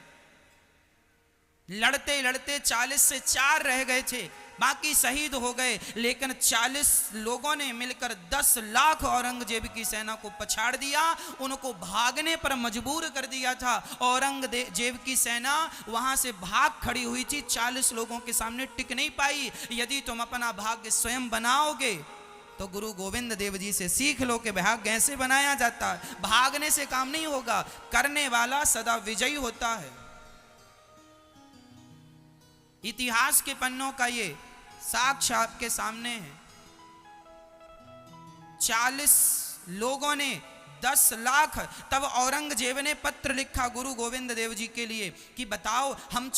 लड़ते लड़ते 40 से 4 रह गए थे, बाकी शहीद हो गए। लेकिन 40 लोगों ने मिलकर 10 लाख औरंगजेब की सेना को पछाड़ दिया, उनको भागने पर मजबूर कर दिया था। औरंगजेब की सेना वहां से भाग खड़ी हुई थी, 40 लोगों के सामने टिक नहीं पाई। यदि तुम अपना भाग्य स्वयं बनाओगे तो गुरु गोविंद देव जी से सीख लो कि भाग्य कैसे बनाया जाता है। भागने से काम नहीं होगा, करने वाला सदा विजयी होता है। इतिहास के पन्नों का ये साक्ष्य आपके सामने है। 40 लोगों ने 10 लाख, तब औरंगजेब ने पत्र लिखा गुरु गोविंद देव जी के लिए कि बताओ हम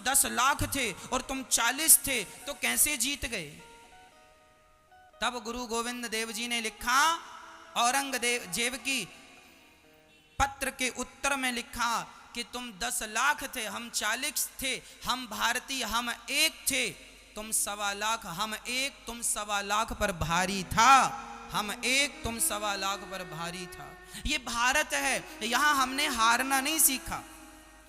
10 लाख थे और तुम 40 थे, तो कैसे जीत गए। तब गुरु गोविंद देव जी ने लिखा, औरंगजेब की पत्र के उत्तर में लिखा कि तुम 10 लाख थे, हम 40 थे, हम भारतीय, हम एक थे, तुम 1.25 लाख, हम एक, तुम 1.25 लाख पर भारी था, हम एक, तुम 1.25 लाख पर भारी था। ये भारत है, यहां हमने हारना नहीं सीखा।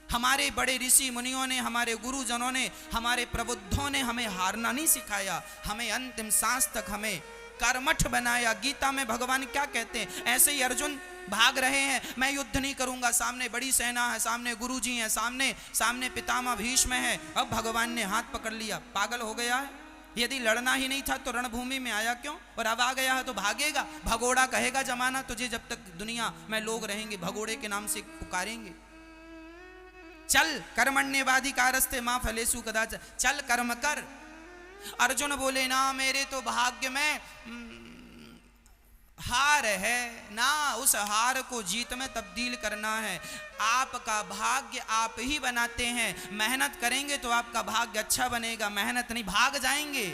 हमारे बड़े ऋषि मुनियों ने, हमारे गुरुजनों ने, हमारे प्रबुद्धों ने हमें हारना नहीं सिखाया, हमें अंतिम सांस तक हमें कर्मठ बनाया। गीता में भगवान क्या कहते हैं, ऐसे ही अर्जुन भाग रहे हैं, मैं युद्ध नहीं करूंगा, सामने बड़ी सेना है, सामने गुरुजी हैं, सामने पितामह भीष्म है। अब भगवान ने हाथ पकड़ लिया, पागल हो गया है। यदि लड़ना ही नहीं था तो रणभूमि में आया क्यों, और अब आ गया है तो भागेगा। भगोड़ा कहेगा जमाना तुझे, जब तक दुनिया में लोग रहेंगे भगोड़े के नाम से पुकारेंगे। चल कर्मण्येवाधिकारस्ते मा फलेषु कदाचन, चल कर्म कर। अर्जुन बोले ना, मेरे तो भाग्य में हार है ना, उस हार को जीत में तब्दील करना है। आपका भाग्य आप ही बनाते हैं, मेहनत करेंगे तो आपका भाग्य अच्छा बनेगा, मेहनत नहीं भाग जाएंगे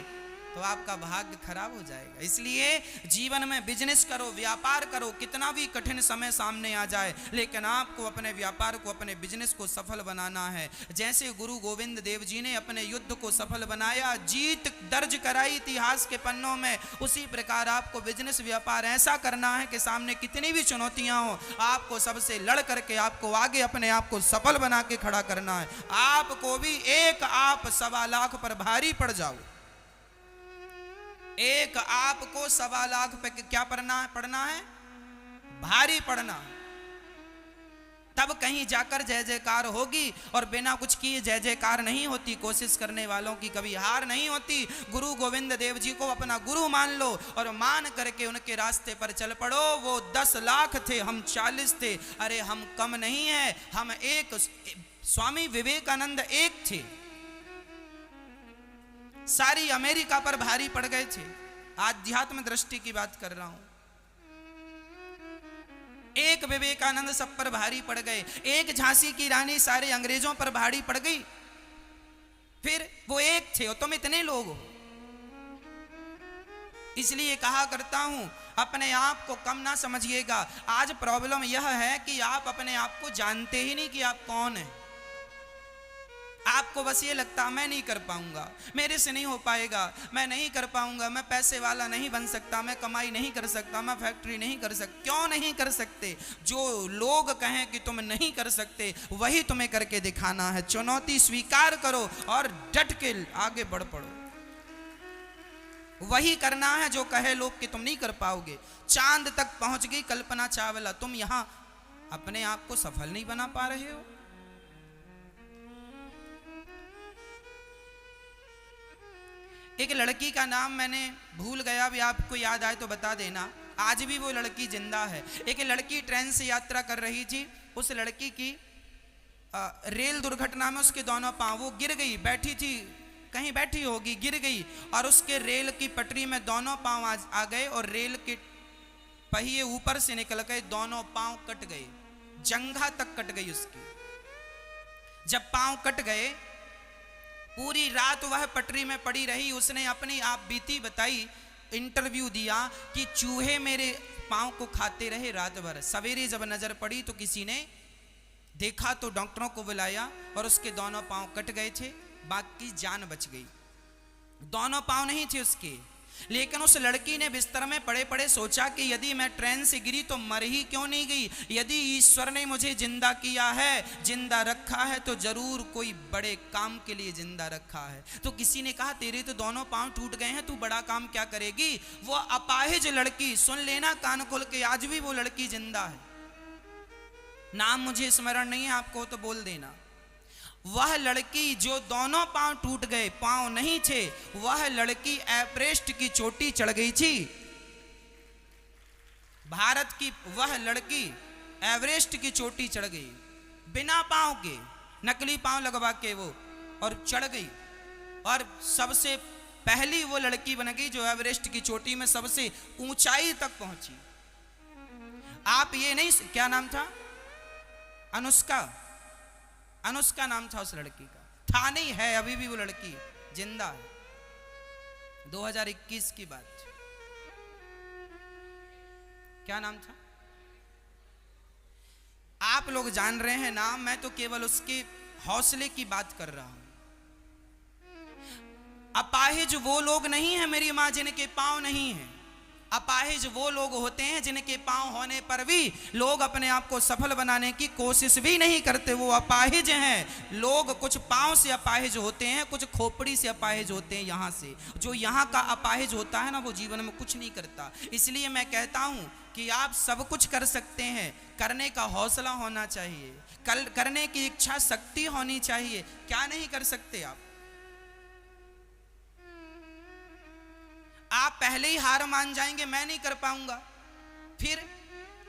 तो आपका भाग्य खराब हो जाएगा। इसलिए जीवन में बिजनेस करो, व्यापार करो, कितना भी कठिन समय सामने आ जाए, लेकिन आपको अपने व्यापार को, अपने बिजनेस को सफल बनाना है। जैसे गुरु गोविंद देव जी ने अपने युद्ध को सफल बनाया, जीत दर्ज कराई इतिहास के पन्नों में, उसी प्रकार आपको बिजनेस व्यापार ऐसा करना है कि सामने कितनी भी चुनौतियां हो, आपको सबसे लड़ करके आपको आगे अपने आप को सफल बना के खड़ा करना है। आपको भी एक आप 1.25 लाख पर भारी पड़ जाओ, एक आपको 1.25 लाख पे क्या पढ़ना है, भारी पढ़ना, तब कहीं जाकर जय जयकार होगी। और बिना कुछ किए जय जयकार नहीं होती, कोशिश करने वालों की कभी हार नहीं होती। गुरु गोविंद देव जी को अपना गुरु मान लो और मान करके उनके रास्ते पर चल पड़ो। वो 10 लाख थे, हम 40 थे, अरे हम कम नहीं है, हम एक। स्वामी विवेकानंद एक थे, सारी अमेरिका पर भारी पड़ गए थे। आध्यात्म दृष्टि की बात कर रहा हूं। एक विवेकानंद सब पर भारी पड़ गए, एक झांसी की रानी सारे अंग्रेजों पर भारी पड़ गई। फिर वो एक थे और तुम इतने लोग हो। इसलिए कहा करता हूं, अपने आप को कम ना समझिएगा। आज प्रॉब्लम यह है कि आप अपने आप को जानते ही नहीं कि आप कौन है। आपको बस ये लगता मैं नहीं कर पाऊंगा, मेरे से नहीं हो पाएगा, मैं नहीं कर पाऊंगा, मैं पैसे वाला नहीं बन सकता, मैं कमाई नहीं कर सकता, मैं फैक्ट्री नहीं कर सकता। क्यों नहीं कर सकते? जो लोग कहें कि तुम नहीं कर सकते वही तुम्हें करके दिखाना है। चुनौती स्वीकार करो और डट के आगे बढ़ पड़ो। वही करना है जो कहे लोग कि तुम नहीं कर पाओगे। चांद तक पहुंच गई कल्पना चावला, तुम यहां अपने आप को सफल नहीं बना पा रहे हो। एक लड़की का नाम मैंने भूल गया, भी आपको याद आए तो बता देना। आज भी वो लड़की जिंदा है। एक लड़की ट्रेन से यात्रा कर रही थी। उस लड़की की रेल दुर्घटना में उसके दोनों पांव, वो गिर गई, बैठी थी कहीं बैठी होगी, गिर गई और उसके रेल की पटरी में दोनों पांव आ गए और रेल के पहिए ऊपर से निकल गए, दोनों पांव कट गए, जंघा तक कट गई उसकी। जब पांव कट गए, पूरी रात वह पटरी में पड़ी रही। उसने अपनी आप बीती बताई, इंटरव्यू दिया कि चूहे मेरे पांव को खाते रहे रात भर। सवेरे जब नजर पड़ी तो किसी ने देखा तो डॉक्टरों को बुलाया और उसके दोनों पांव कट गए थे, बाकी जान बच गई। दोनों पांव नहीं थे उसके। लेकिन उस लड़की ने बिस्तर में पड़े पड़े सोचा कि यदि मैं ट्रेन से गिरी तो मर ही क्यों नहीं गई। यदि ईश्वर ने मुझे जिंदा किया है, जिंदा रखा है, तो जरूर कोई बड़े काम के लिए जिंदा रखा है। तो किसी ने कहा तेरे तो दोनों पांव टूट गए हैं, तू बड़ा काम क्या करेगी। वो अपाहिज लड़की, सुन लेना कान खोल के, आज भी वो लड़की जिंदा है। नाम मुझे स्मरण नहीं है, आपको तो बोल देना। वह लड़की जो दोनों पांव टूट गए, पांव नहीं थे, वह लड़की एवरेस्ट की चोटी चढ़ गई थी। भारत की वह लड़की एवरेस्ट की चोटी चढ़ गई बिना पांव के, नकली पांव लगवा के वो, और चढ़ गई और सबसे पहली वो लड़की बन गई जो एवरेस्ट की चोटी में सबसे ऊंचाई तक पहुंची। आप ये नहीं, क्या नाम था, अनुष्का, अनुष्का नाम था उस लड़की का। था नहीं, है अभी भी वो लड़की जिंदा है। 2021 की बात। क्या नाम था आप लोग जान रहे हैं नाम, मैं तो केवल उसके हौसले की बात कर रहा हूं। अपाहिज वो लोग नहीं है मेरी मां जिनके पांव नहीं है। अपाहिज वो लोग होते हैं जिनके पांव होने पर भी लोग अपने आप को सफल बनाने की कोशिश भी नहीं करते, वो अपाहिज हैं। लोग कुछ पांव से अपाहिज होते हैं, कुछ खोपड़ी से अपाहिज होते हैं। यहाँ से जो यहाँ का अपाहिज होता है ना, वो जीवन में कुछ नहीं करता। इसलिए मैं कहता हूँ कि आप सब कुछ कर सकते हैं, करने का हौसला होना चाहिए, करने की इच्छा शक्ति होनी चाहिए। क्या नहीं कर सकते आप पहले ही हार मान जाएंगे, मैं नहीं कर पाऊंगा, फिर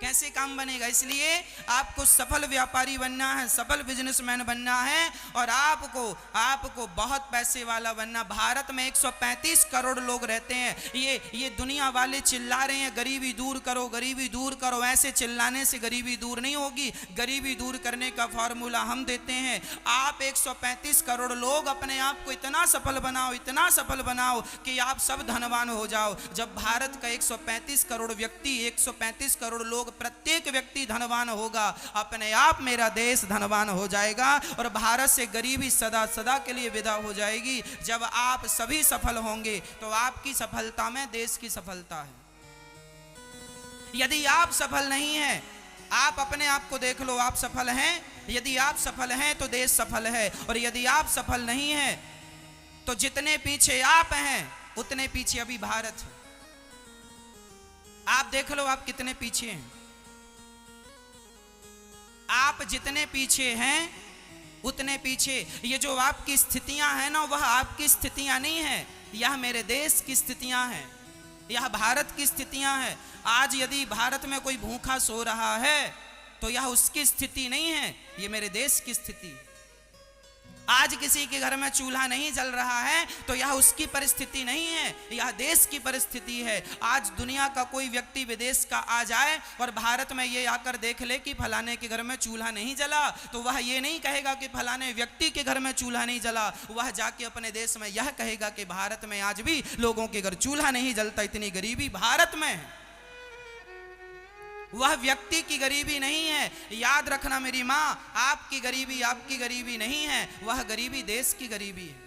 कैसे काम बनेगा। इसलिए आपको सफल व्यापारी बनना है, सफल बिजनेसमैन बनना है और आपको बहुत पैसे वाला बनना। भारत में 135 करोड़ लोग रहते हैं। ये दुनिया वाले चिल्ला रहे हैं गरीबी दूर करो, गरीबी दूर करो। ऐसे चिल्लाने से गरीबी दूर नहीं होगी। गरीबी दूर करने का फॉर्मूला हम देते हैं। आप 135 करोड़ लोग अपने आप को इतना सफल बनाओ, इतना सफल बनाओ कि आप सब धनवान हो जाओ। जब भारत का 135 करोड़ व्यक्ति, 135 करोड़ लोग, प्रत्येक व्यक्ति धनवान होगा, अपने आप मेरा देश धनवान हो जाएगा और भारत से गरीबी सदा सदा के लिए विदा हो जाएगी। जब आप सभी सफल होंगे तो आपकी सफलता में देश की सफलता है। यदि आप सफल नहीं हैं, आप अपने आप को देख लो, आप सफल हैं। यदि आप सफल हैं तो देश सफल है, और यदि आप सफल नहीं हैं तो जितने पीछे आप हैं उतने पीछे अभी भारत है। आप देख लो आप कितने पीछे हैं। आप जितने पीछे हैं उतने पीछे। ये जो आपकी स्थितियां हैं ना, वह आपकी स्थितियां नहीं है, यह मेरे देश की स्थितियां हैं, यह भारत की स्थितियां हैं। आज यदि भारत में कोई भूखा सो रहा है तो यह उसकी स्थिति नहीं है, ये मेरे देश की स्थिति। आज किसी के घर में चूल्हा नहीं जल रहा है तो यह उसकी परिस्थिति नहीं है, यह देश की परिस्थिति है। आज दुनिया का कोई व्यक्ति विदेश का आ जाए और भारत में ये आकर देख ले कि फलाने के घर में चूल्हा नहीं जला, तो वह ये नहीं कहेगा कि फलाने व्यक्ति के घर में चूल्हा नहीं जला। वह जाके अपने देश में यह कहेगा कि भारत में आज भी लोगों के घर चूल्हा नहीं जलता, इतनी गरीबी भारत में है। वह व्यक्ति की गरीबी नहीं है। याद रखना मेरी मां, आपकी गरीबी नहीं है, वह गरीबी देश की गरीबी है।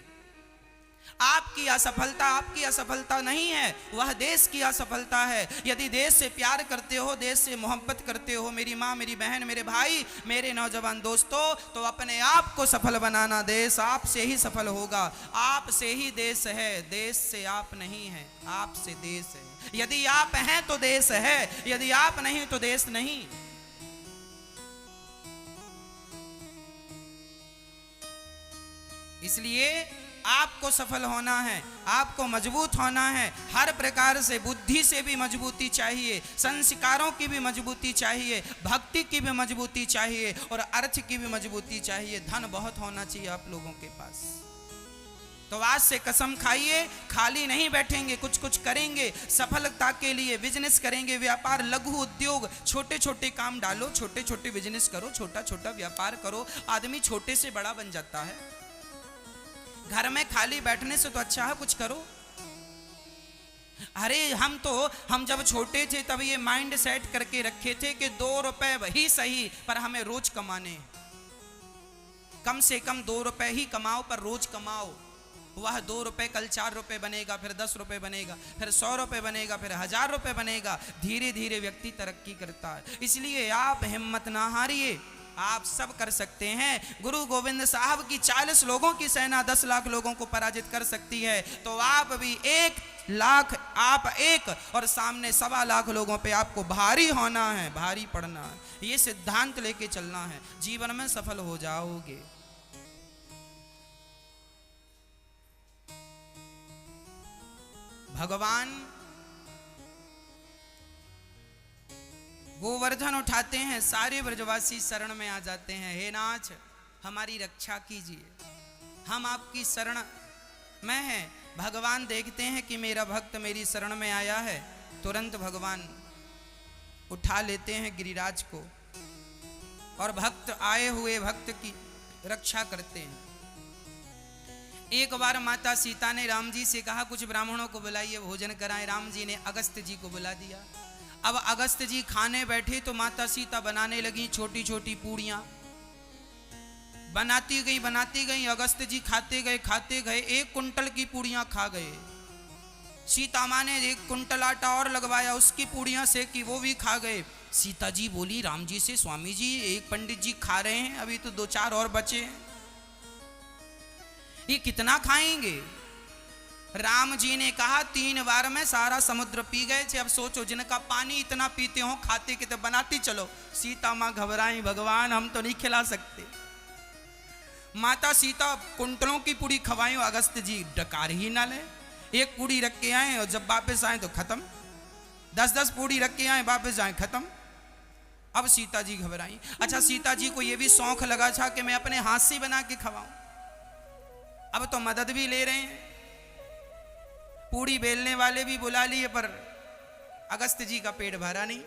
आपकी असफलता नहीं है, वह देश की असफलता है। यदि देश से प्यार करते हो, देश से मोहब्बत करते हो मेरी माँ, मेरी बहन, मेरे भाई, मेरे नौजवान दोस्तों, तो अपने आप को सफल बनाना। देश आपसे ही सफल होगा, आपसे ही देश है, देश से आप नहीं है, आपसे देश है। यदि आप हैं तो देश है, यदि आप नहीं तो देश नहीं। इसलिए आपको सफल होना है, आपको मजबूत होना है। हर प्रकार से बुद्धि से भी मजबूती चाहिए, संस्कारों की भी मजबूती चाहिए, भक्ति की भी मजबूती चाहिए और अर्थ की भी मजबूती चाहिए। धन बहुत होना चाहिए आप लोगों के पास। तो आज से कसम खाइए, खाली नहीं बैठेंगे, कुछ कुछ करेंगे सफलता के लिए। बिजनेस करेंगे, व्यापार, लघु उद्योग, छोटे छोटे काम डालो, छोटे छोटे बिजनेस करो, छोटा छोटा व्यापार करो। आदमी छोटे से बड़ा बन जाता है। घर में खाली बैठने से तो अच्छा है कुछ करो। अरे हम जब छोटे थे तब ये माइंड सेट करके रखे थे कि 2 रुपए ही सही पर हमें रोज कमाने, कम से कम 2 रुपए ही कमाओ पर रोज कमाओ। वह 2 रुपए कल 4 रुपए बनेगा, फिर 10 रुपए बनेगा, फिर 100 रुपए बनेगा, फिर 1000 रुपए बनेगा। धीरे धीरे व्यक्ति तरक्की करता है। इसलिए आप हिम्मत ना हारिए, आप सब कर सकते हैं। गुरु गोविंद साहब की 40 लोगों की सेना 10 लाख लोगों को पराजित कर सकती है, तो आप भी 1 लाख, आप एक और सामने 1.25 लाख लोगों पे आपको भारी होना है, भारी पड़ना है। ये सिद्धांत लेके चलना है, जीवन में सफल हो जाओगे। भगवान गोवर्धन उठाते हैं, सारे ब्रजवासी शरण में आ जाते हैं। हे नाथ, हमारी रक्षा कीजिए, हम आपकी शरण में हैं। भगवान देखते हैं कि मेरा भक्त मेरी शरण में आया है, तुरंत भगवान उठा लेते हैं गिरिराज को और भक्त आए हुए भक्त की रक्षा करते हैं। एक बार माता सीता ने राम जी से कहा कुछ ब्राह्मणों को बुलाइए, भोजन कराएं। राम जी ने अगस्त जी को बुला दिया। अब अगस्त जी खाने बैठे तो माता सीता बनाने लगी छोटी छोटी पूड़ियां। बनाती गई। अगस्त जी खाते गए 1 कुंटल की पूड़ियां खा गए। सीता माँ ने 1 कुंटल आटा और लगवाया, उसकी पूड़ियां सेकी, वो भी खा गए। सीता जी बोली राम जी से, स्वामी जी 1 पंडित जी खा रहे हैं, अभी तो 2-4 और बचे हैं, ये कितना खाएंगे? राम जी ने कहा 3 बार में सारा समुद्र पी गए थे, अब सोचो जिनका पानी इतना पीते हो, खाते कितने, बनाती चलो। सीता माँ घबराई, भगवान हम तो नहीं खिला सकते। माता सीता कुंटलों की पूड़ी खवाई, अगस्त जी डकार ही ना ले। 1 पूड़ी रख के आए और जब वापस आए तो खत्म। 10-10 पूड़ी रख के आए, वापस आए खत्म। अब सीता जी घबराई। अच्छा, सीता जी को यह भी शौक लगा था कि मैं अपने हाथ से बना के खवाऊं। अब तो मदद भी ले रहे हैं, पूड़ी बेलने वाले भी बुला लिए, पर अगस्त जी का पेट भरा नहीं।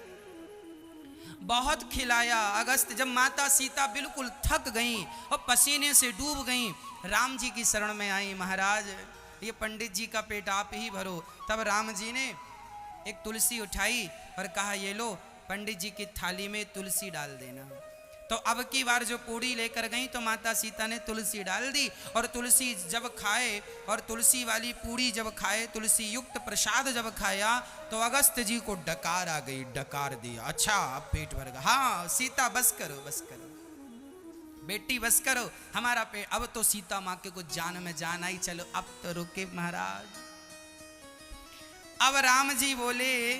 बहुत खिलाया अगस्त। जब माता सीता बिल्कुल थक गईं और पसीने से डूब गईं, राम जी की शरण में आई, महाराज ये पंडित जी का पेट आप ही भरो। तब राम जी ने एक तुलसी उठाई और कहा ये लो, पंडित जी की थाली में तुलसी डाल देना। तो अब की बार जो पूड़ी लेकर गई तो माता सीता ने तुलसी डाल दी, और तुलसी जब खाए, और तुलसी वाली पूड़ी जब खाए, तुलसी युक्त प्रसाद जब खाया, तो अगस्त जी को डकार आ गई, डकार दिया। अच्छा अब पेट भर गया। हाँ सीता बस करो, बस करो बेटी, बस करो, हमारा पेट। अब तो सीता माँ के कुछ जान में जान आई, चलो अब तो रुके महाराज। अब राम जी बोले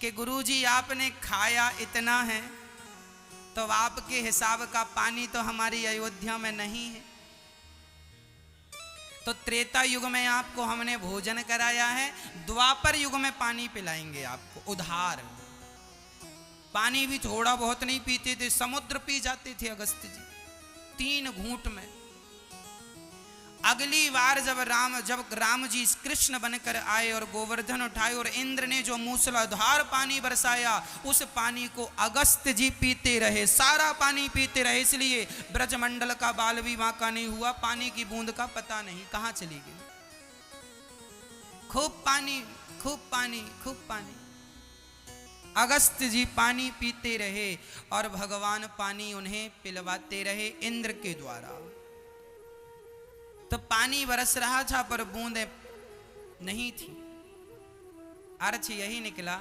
कि गुरुजी आपने खाया इतना है, तो आपके हिसाब का पानी तो हमारी अयोध्या में नहीं है, तो त्रेता युग में आपको हमने भोजन कराया है, द्वापर युग में पानी पिलाएंगे आपको उधार। पानी भी थोड़ा बहुत नहीं पीते थे, समुद्र पी जाते थे अगस्त जी 3 घूंट में। अगली बार जब राम जी कृष्ण बनकर आए और गोवर्धन उठाए और इंद्र ने जो मूसलाधार पानी बरसाया, उस पानी को अगस्त जी पीते रहे, सारा पानी पीते रहे। इसलिए ब्रजमंडल का बाल भी बांका नहीं हुआ, पानी की बूंद का पता नहीं कहां चली गई। खूब पानी, खूब पानी, खूब पानी। अगस्त जी पानी पीते रहे और भगवान पानी उन्हें पिलवाते रहे इंद्र के द्वारा। तो पानी बरस रहा था पर बूंदें नहीं थी। अर्थ यही निकला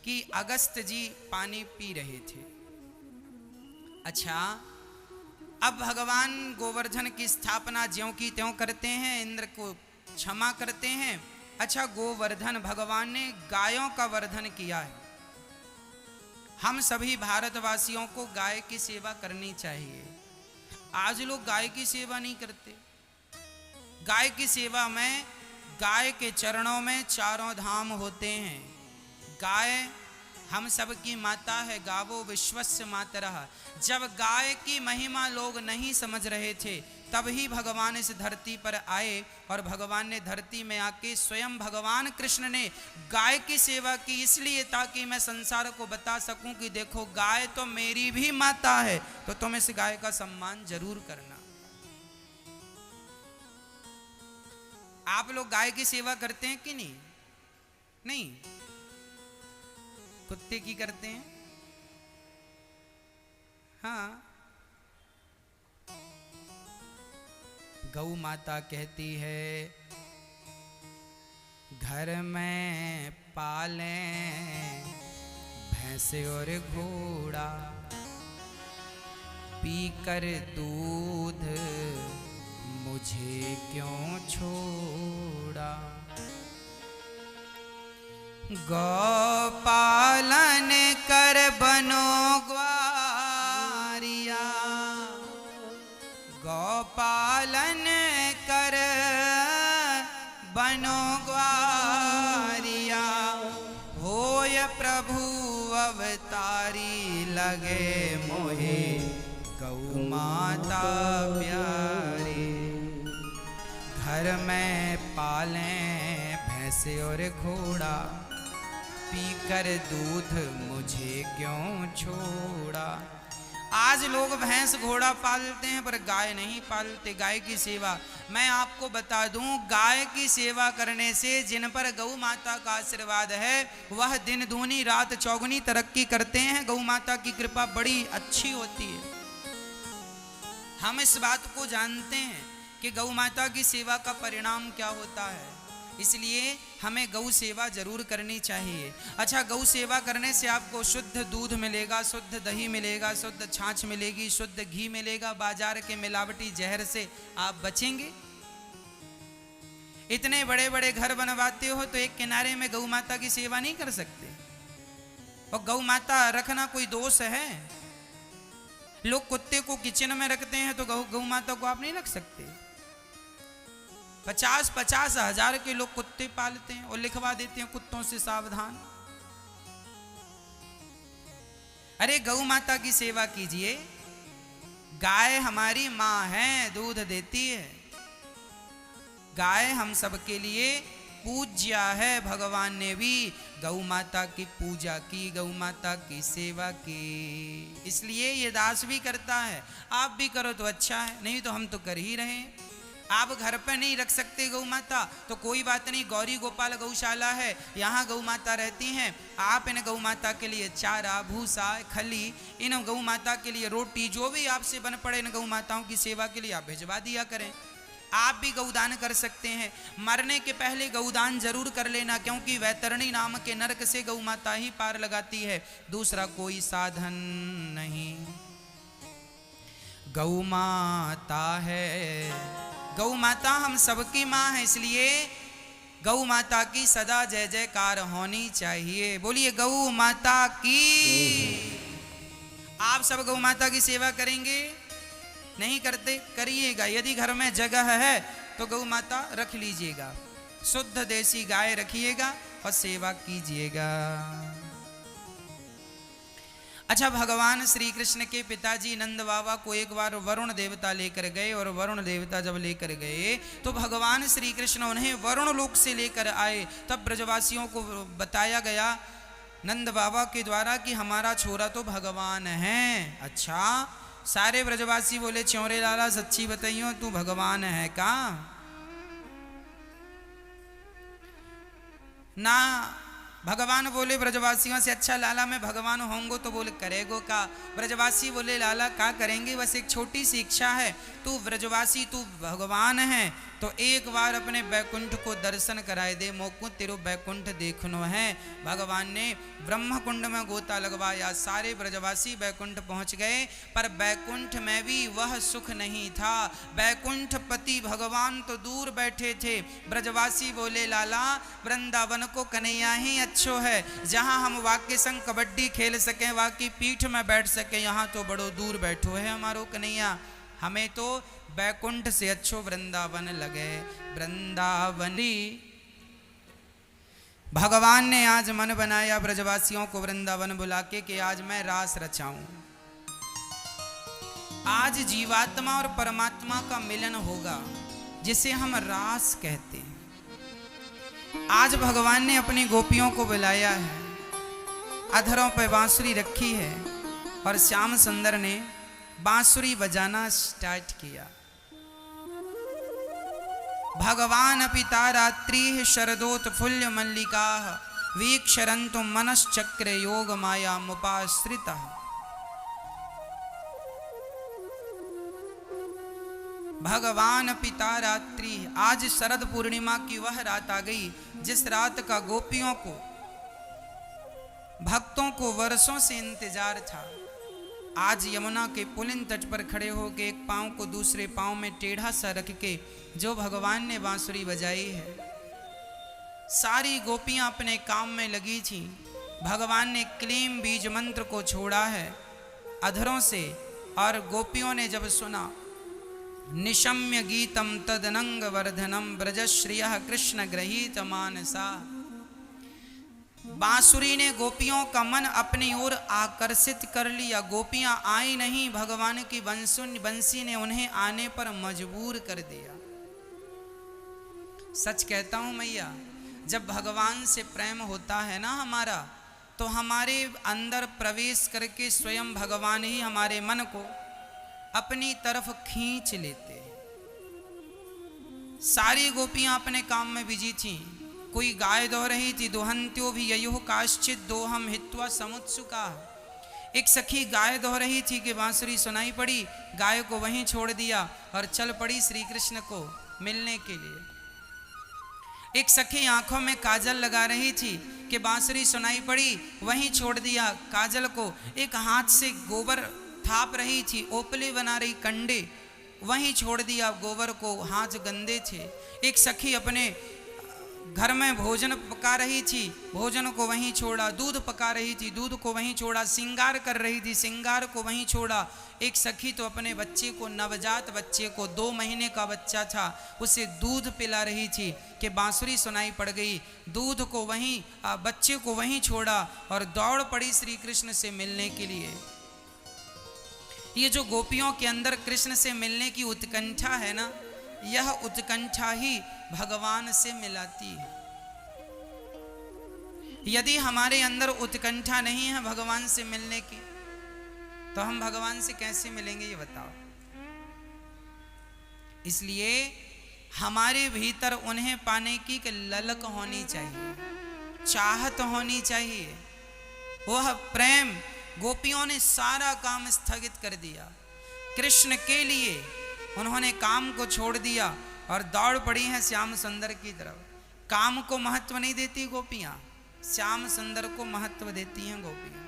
कि अगस्त जी पानी पी रहे थे। अच्छा, अब भगवान गोवर्धन की स्थापना ज्यों की त्यों करते हैं, इंद्र को क्षमा करते हैं। अच्छा, गोवर्धन भगवान ने गायों का वर्धन किया है। हम सभी भारतवासियों को गाय की सेवा करनी चाहिए। आज लोग गाय की सेवा नहीं करते। गाय की सेवा में, गाय के चरणों में चारों धाम होते हैं। गाय हम सबकी माता है, गावो विश्वस्य मातरः। जब गाय की महिमा लोग नहीं समझ रहे थे, तब ही भगवान इस धरती पर आए और भगवान ने धरती में आके स्वयं भगवान कृष्ण ने गाय की सेवा की, इसलिए ताकि मैं संसार को बता सकूं कि देखो गाय तो मेरी भी माता है, तो तुम इस गाय का सम्मान जरूर करना। आप लोग गाय की सेवा करते हैं कि नहीं? नहीं, कुत्ते की करते हैं। हाँ, गौ माता कहती है घर में पालें भैंस और घोड़ा, पीकर दूध मुझे क्यों छोड़ा। गौ पालन कर बनो ग्वारिया, गौ पालन कर बनो ग्वारिया, होय प्रभु अवतारी लगे मोहे गौ माता प्यारी। घर में पालें भैंस और घोड़ा, पीकर दूध मुझे क्यों छोड़ा। आज लोग भैंस घोड़ा पालते हैं पर गाय नहीं पालते। गाय की सेवा मैं आपको बता दूं, गाय की सेवा करने से जिन पर गौ माता का आशीर्वाद है वह दिन दूनी रात चौगुनी तरक्की करते हैं। गौ माता की कृपा बड़ी अच्छी होती है। हम इस बात को जानते हैं कि गौ माता की सेवा का परिणाम क्या होता है, इसलिए हमें गौ सेवा जरूर करनी चाहिए। अच्छा, गौ सेवा करने से आपको शुद्ध दूध मिलेगा, शुद्ध दही मिलेगा, शुद्ध छाछ मिलेगी, शुद्ध घी मिलेगा। बाजार के मिलावटी जहर से आप बचेंगे। इतने बड़े बड़े घर बनवाते हो तो एक किनारे में गौ माता की सेवा नहीं कर सकते? और गौ माता रखना कोई दोष है? लोग कुत्ते को किचन में रखते हैं तो गौ माता को आप नहीं रख सकते। 50-50 हजार के लोग कुत्ते पालते हैं और लिखवा देते हैं कुत्तों से सावधान। अरे गौ माता की सेवा कीजिए। गाय हमारी माँ है, दूध देती है। गाय हम सबके लिए पूज्य है। भगवान ने भी गौ माता की पूजा की, गौ माता की सेवा की, इसलिए ये दास भी करता है। आप भी करो तो अच्छा है, नहीं तो हम तो कर ही रहे हैं। आप घर पर नहीं रख सकते गौ माता तो कोई बात नहीं, गौरी गोपाल गौशाला है, यहाँ गौ माता रहती हैं। आप इन गौ माता के लिए चारा, भूसा, खली, इन गौ माता के लिए रोटी, जो भी आपसे बन पड़े इन गौ माताओं की सेवा के लिए आप भिजवा दिया करें। आप भी गौदान कर सकते हैं। मरने के पहले गौदान जरूर कर लेना, क्योंकि वैतरणी नाम के नरक से गौ माता ही पार लगाती है, दूसरा कोई साधन नहीं। गौ माता है, गौ माता हम सबकी माँ है, इसलिए गौ माता की सदा जय जयकार होनी चाहिए। बोलिए गौ माता की। आप सब गौ माता की सेवा करेंगे? नहीं करते? करिएगा। यदि घर में जगह है तो गौ माता रख लीजिएगा, शुद्ध देसी गाय रखिएगा और सेवा कीजिएगा। अच्छा, भगवान श्री कृष्ण के पिताजी नंद बाबा को एक बार वरुण देवता लेकर गए, और वरुण देवता जब लेकर गए तो भगवान श्री कृष्ण उन्हें वरुण लोक से लेकर आए। तब ब्रजवासियों को बताया गया नंद बाबा के द्वारा कि हमारा छोरा तो भगवान है। अच्छा, सारे ब्रजवासी बोले चौरे लाला सच्ची बताइयो तू भगवान है का? ना भगवान बोले ब्रजवासियों से, अच्छा लाला मैं भगवान होंगो तो बोले करेगो का? ब्रजवासी बोले लाला का करेंगे, बस एक छोटी सी इच्छा है, तू ब्रजवासी तू भगवान है तो एक बार अपने बैकुंठ को दर्शन कराए दे, मोको तेरो बैकुंठ देखनो है। भगवान ने ब्रह्म कुंड में गोता लगवाया, सारे ब्रजवासी बैकुंठ पहुंच गए, पर बैकुंठ में भी वह सुख नहीं था। बैकुंठ पति भगवान तो दूर बैठे थे। ब्रजवासी बोले लाला वृंदावन को कन्हैया ही अच्छो है, जहां हम वाक्य संग कबड्डी खेल सके, वाकी पीठ में बैठ सके, यहाँ तो बड़ो दूर बैठो है हमारो कन्हैया। हमें तो बैकुंठ से अच्छो वृंदावन लगे। वृंदावनी भगवान ने आज मन बनाया ब्रजवासियों को वृंदावन बुला के कि आज मैं रास रचाऊं। आज जीवात्मा और परमात्मा का मिलन होगा, जिसे हम रास कहते हैं। आज भगवान ने अपनी गोपियों को बुलाया है, अधरों पर बांसुरी रखी है और श्याम सुंदर ने बांसुरी बजाना स्टार्ट किया। भगवान पिता रात्रि शरदोत्फुल्य मल्लिका वीक्षरन्तु मनश्चक्र योग माया मुपाश्रिता। भगवान पिता रात्रि, आज शरद पूर्णिमा की वह रात आ गई जिस रात का गोपियों को, भक्तों को वर्षों से इंतजार था। आज यमुना के पुलिन तट पर खड़े होकर एक पांव को दूसरे पांव में टेढ़ा सा रख के जो भगवान ने बांसुरी बजाई है, सारी गोपियां अपने काम में लगी थी। भगवान ने क्लीम बीज मंत्र को छोड़ा है अधरों से, और गोपियों ने जब सुना निशम्य गीतम तदनंग वर्धनम ब्रजश्रियः कृष्ण गृहीत मानसा। बांसुरी ने गोपियों का मन अपनी ओर आकर्षित कर लिया। गोपियां आई नहीं, भगवान की बंसी ने उन्हें आने पर मजबूर कर दिया। सच कहता हूं मैया, जब भगवान से प्रेम होता है ना हमारा, तो हमारे अंदर प्रवेश करके स्वयं भगवान ही हमारे मन को अपनी तरफ खींच लेते हैं। सारी गोपियां अपने काम में बिजी थीं। कोई गाय दो रही थी, दुहंत्यो भी ययुः काश्चित् दोहम हित्वा समुत्सुका। एक सखी गाय दो रही थी कि बांसुरी सुनाई पड़ी, गाय को वहीं छोड़ दिया और चल पड़ी श्री कृष्ण को मिलने के लिए। एक सखी आंखों में काजल लगा रही थी कि बांसुरी सुनाई पड़ी, वहीं छोड़ दिया काजल को। एक हाथ से गोबर थाप रही थी, ओपले बना रही कंडे, वहीं छोड़ दिया गोबर को, हाथ गंदे थे। एक सखी अपने घर में भोजन पका रही थी, भोजन को वहीं छोड़ा। दूध पका रही थी, दूध को वहीं छोड़ा। श्रृंगार कर रही थी, श्रृंगार को वहीं छोड़ा। एक सखी तो अपने बच्चे को, नवजात बच्चे को, 2 महीने का बच्चा था, उसे दूध पिला रही थी कि बांसुरी सुनाई पड़ गई। दूध को वहीं, बच्चे को वहीं छोड़ा और दौड़ पड़ी श्री कृष्ण से मिलने के लिए। ये जो गोपियों के अंदर कृष्ण से मिलने की उत्कंठा है ना, यह उत्कंठा ही भगवान से मिलाती है। यदि हमारे अंदर उत्कंठा नहीं है भगवान से मिलने की, तो हम भगवान से कैसे मिलेंगे ये बताओ। इसलिए हमारे भीतर उन्हें पाने की ललक होनी चाहिए, चाहत होनी चाहिए। वह प्रेम, गोपियों ने सारा काम स्थगित कर दिया कृष्ण के लिए। उन्होंने काम को छोड़ दिया और दौड़ पड़ी हैं श्याम सुंदर की तरफ। काम को महत्व नहीं देती गोपियां, श्याम सुंदर को महत्व देती हैं गोपियां।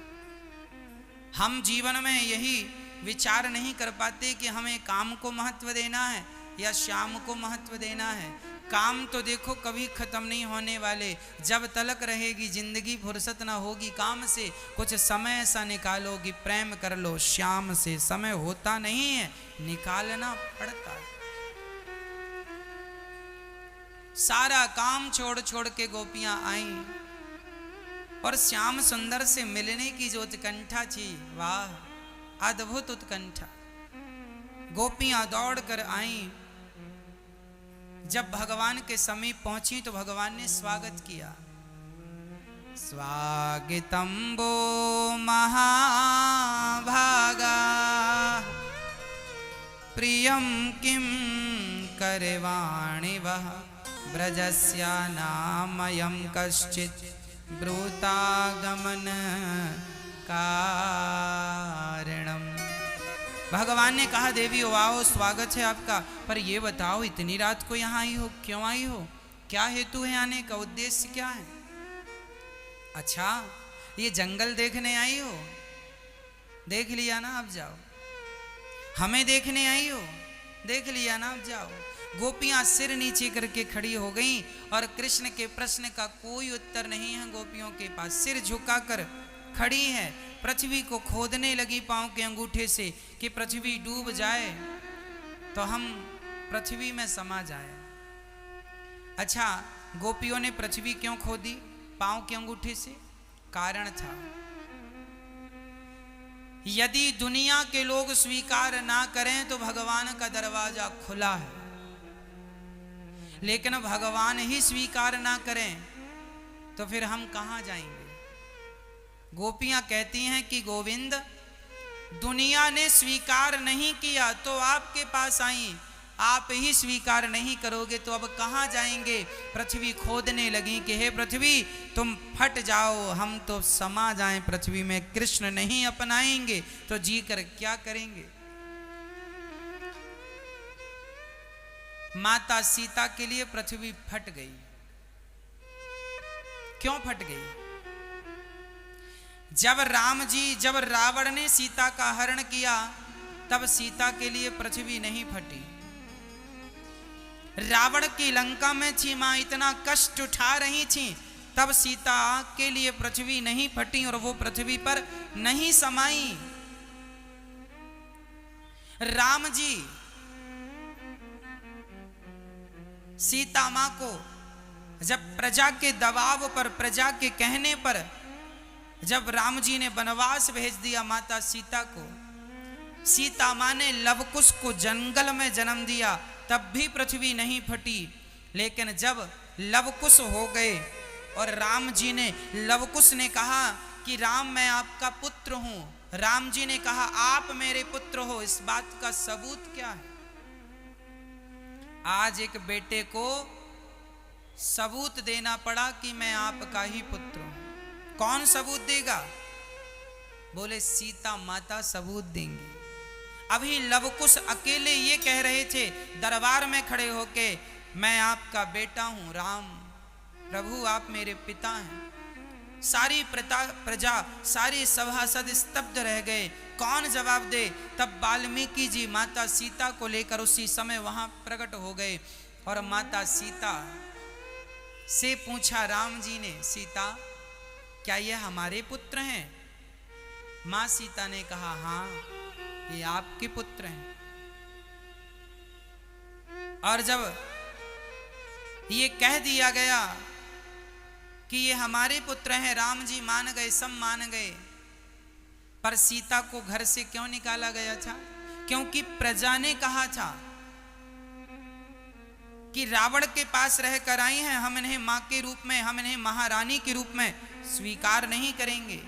हम जीवन में यही विचार नहीं कर पाते कि हमें काम को महत्व देना है या श्याम को महत्व देना है। काम तो देखो कभी खत्म नहीं होने वाले, जब तलक रहेगी जिंदगी फुर्सत ना होगी काम से। कुछ समय ऐसा निकालोगी, प्रेम कर लो श्याम से। समय होता नहीं है, निकालना पड़ता है। सारा काम छोड़ छोड़ के गोपियां आई और श्याम सुंदर से मिलने की जो उत्कंठा थी, वाह अद्भुत उत्कंठा। गोपियां दौड़ कर आई। जब भगवान के समीप पहुंची तो भगवान ने स्वागत किया। स्वागतम वो महाभागा प्रियम किम करवाणि वह ब्रजस्या नामयं कश्चित् ब्रूतागमन कारणम। भगवान ने कहा देवी आओ, स्वागत है आपका, पर ये बताओ इतनी रात को यहाँ आई हो, क्यों आई हो? क्या हेतु है आने का, उद्देश्य क्या है? अच्छा ये जंगल देखने आई हो? देख लिया ना, अब जाओ। हमें देखने आई हो? देख लिया ना, अब जाओ। गोपियां सिर नीचे करके खड़ी हो गईं और कृष्ण के प्रश्न का कोई उत्तर नहीं है गोपियों के पास। सिर झुकाकर खड़ी है, पृथ्वी को खोदने लगी पांव के अंगूठे से कि पृथ्वी डूब जाए। तो हम पृथ्वी में समा जाए। अच्छा, गोपियों ने पृथ्वी क्यों खोदी पांव की अंगूठे से? कारण था, यदि दुनिया के लोग स्वीकार ना करें तो भगवान का दरवाजा खुला है, लेकिन भगवान ही स्वीकार ना करें तो फिर हम कहां जाएंगे? गोपियां कहती हैं कि गोविंद, दुनिया ने स्वीकार नहीं किया तो आपके पास आई, आप ही स्वीकार नहीं करोगे तो अब कहां जाएंगे? पृथ्वी खोदने लगी कि हे पृथ्वी तुम फट जाओ, हम तो समा जाएं पृथ्वी में, कृष्ण नहीं अपनाएंगे तो जी कर क्या करेंगे? माता सीता के लिए पृथ्वी फट गई। क्यों फट गई? जब रावण ने सीता का हरण किया तब सीता के लिए पृथ्वी नहीं फटी। रावण की लंका में थी मां, इतना कष्ट उठा रही थी, तब सीता के लिए पृथ्वी नहीं फटी और वो पृथ्वी पर नहीं समाई। राम जी सीता मां को जब प्रजा के दबाव पर, प्रजा के कहने पर जब राम जी ने वनवास भेज दिया माता सीता को, सीता मां ने लवकुश को जंगल में जन्म दिया, तब भी पृथ्वी नहीं फटी। लेकिन जब लवकुश हो गए और राम जी ने, लवकुश ने कहा कि राम मैं आपका पुत्र हूं, राम जी ने कहा आप मेरे पुत्र हो, इस बात का सबूत क्या है? आज एक बेटे को सबूत देना पड़ा कि मैं आपका ही पुत्र हूं। कौन सबूत देगा? बोले सीता माता सबूत देंगी। अभी लवकुश अकेले ये कह रहे थे दरबार में खड़े होके, मैं आपका बेटा हूं राम, प्रभु आप मेरे पिता हैं। सारी प्रजा, सारी सभासद स्तब्ध रह गए, कौन जवाब दे? तब वाल्मीकि जी माता सीता को लेकर उसी समय वहां प्रकट हो गए और माता सीता से पूछा राम जी ने, सीता क्या ये हमारे पुत्र हैं? मां सीता ने कहा हाँ ये आपके पुत्र हैं। और जब ये कह दिया गया कि ये हमारे पुत्र हैं, राम जी मान गए, सब मान गए, पर सीता को घर से क्यों निकाला गया था? क्योंकि प्रजा ने कहा था कि रावण के पास रहकर आई हैं, हम इन्हें मां के रूप में, हम इन्हें महारानी के रूप में स्वीकार नहीं करेंगे।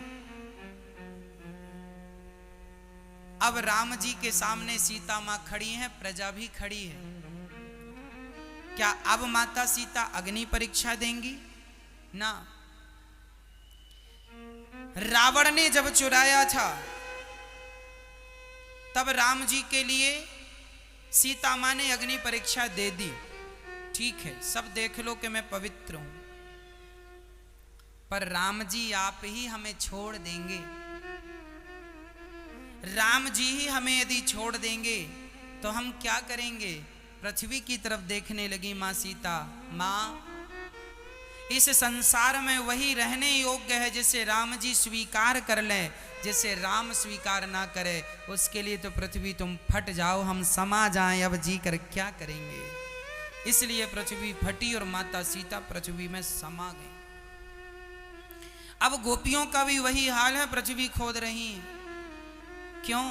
अब राम जी के सामने सीता मां खड़ी हैं, प्रजा भी खड़ी है, क्या अब माता सीता अग्नि परीक्षा देंगी? ना। रावण ने जब चुराया था तब राम जी के लिए सीता मां ने अग्नि परीक्षा दे दी, ठीक है सब देख लो कि मैं पवित्र हूं, पर राम जी आप ही हमें छोड़ देंगे, राम जी ही हमें यदि छोड़ देंगे तो हम क्या करेंगे? पृथ्वी की तरफ देखने लगी मां सीता। मां, इस संसार में वही रहने योग्य है जिसे राम जी स्वीकार कर ले, जिसे राम स्वीकार ना करे उसके लिए तो पृथ्वी तुम फट जाओ, हम समा जाएं, अब जी कर क्या करेंगे? इसलिए पृथ्वी फटी और माता सीता पृथ्वी में समा गई। अब गोपियों का भी वही हाल है, पृथ्वी खोद रही हैं। क्यों?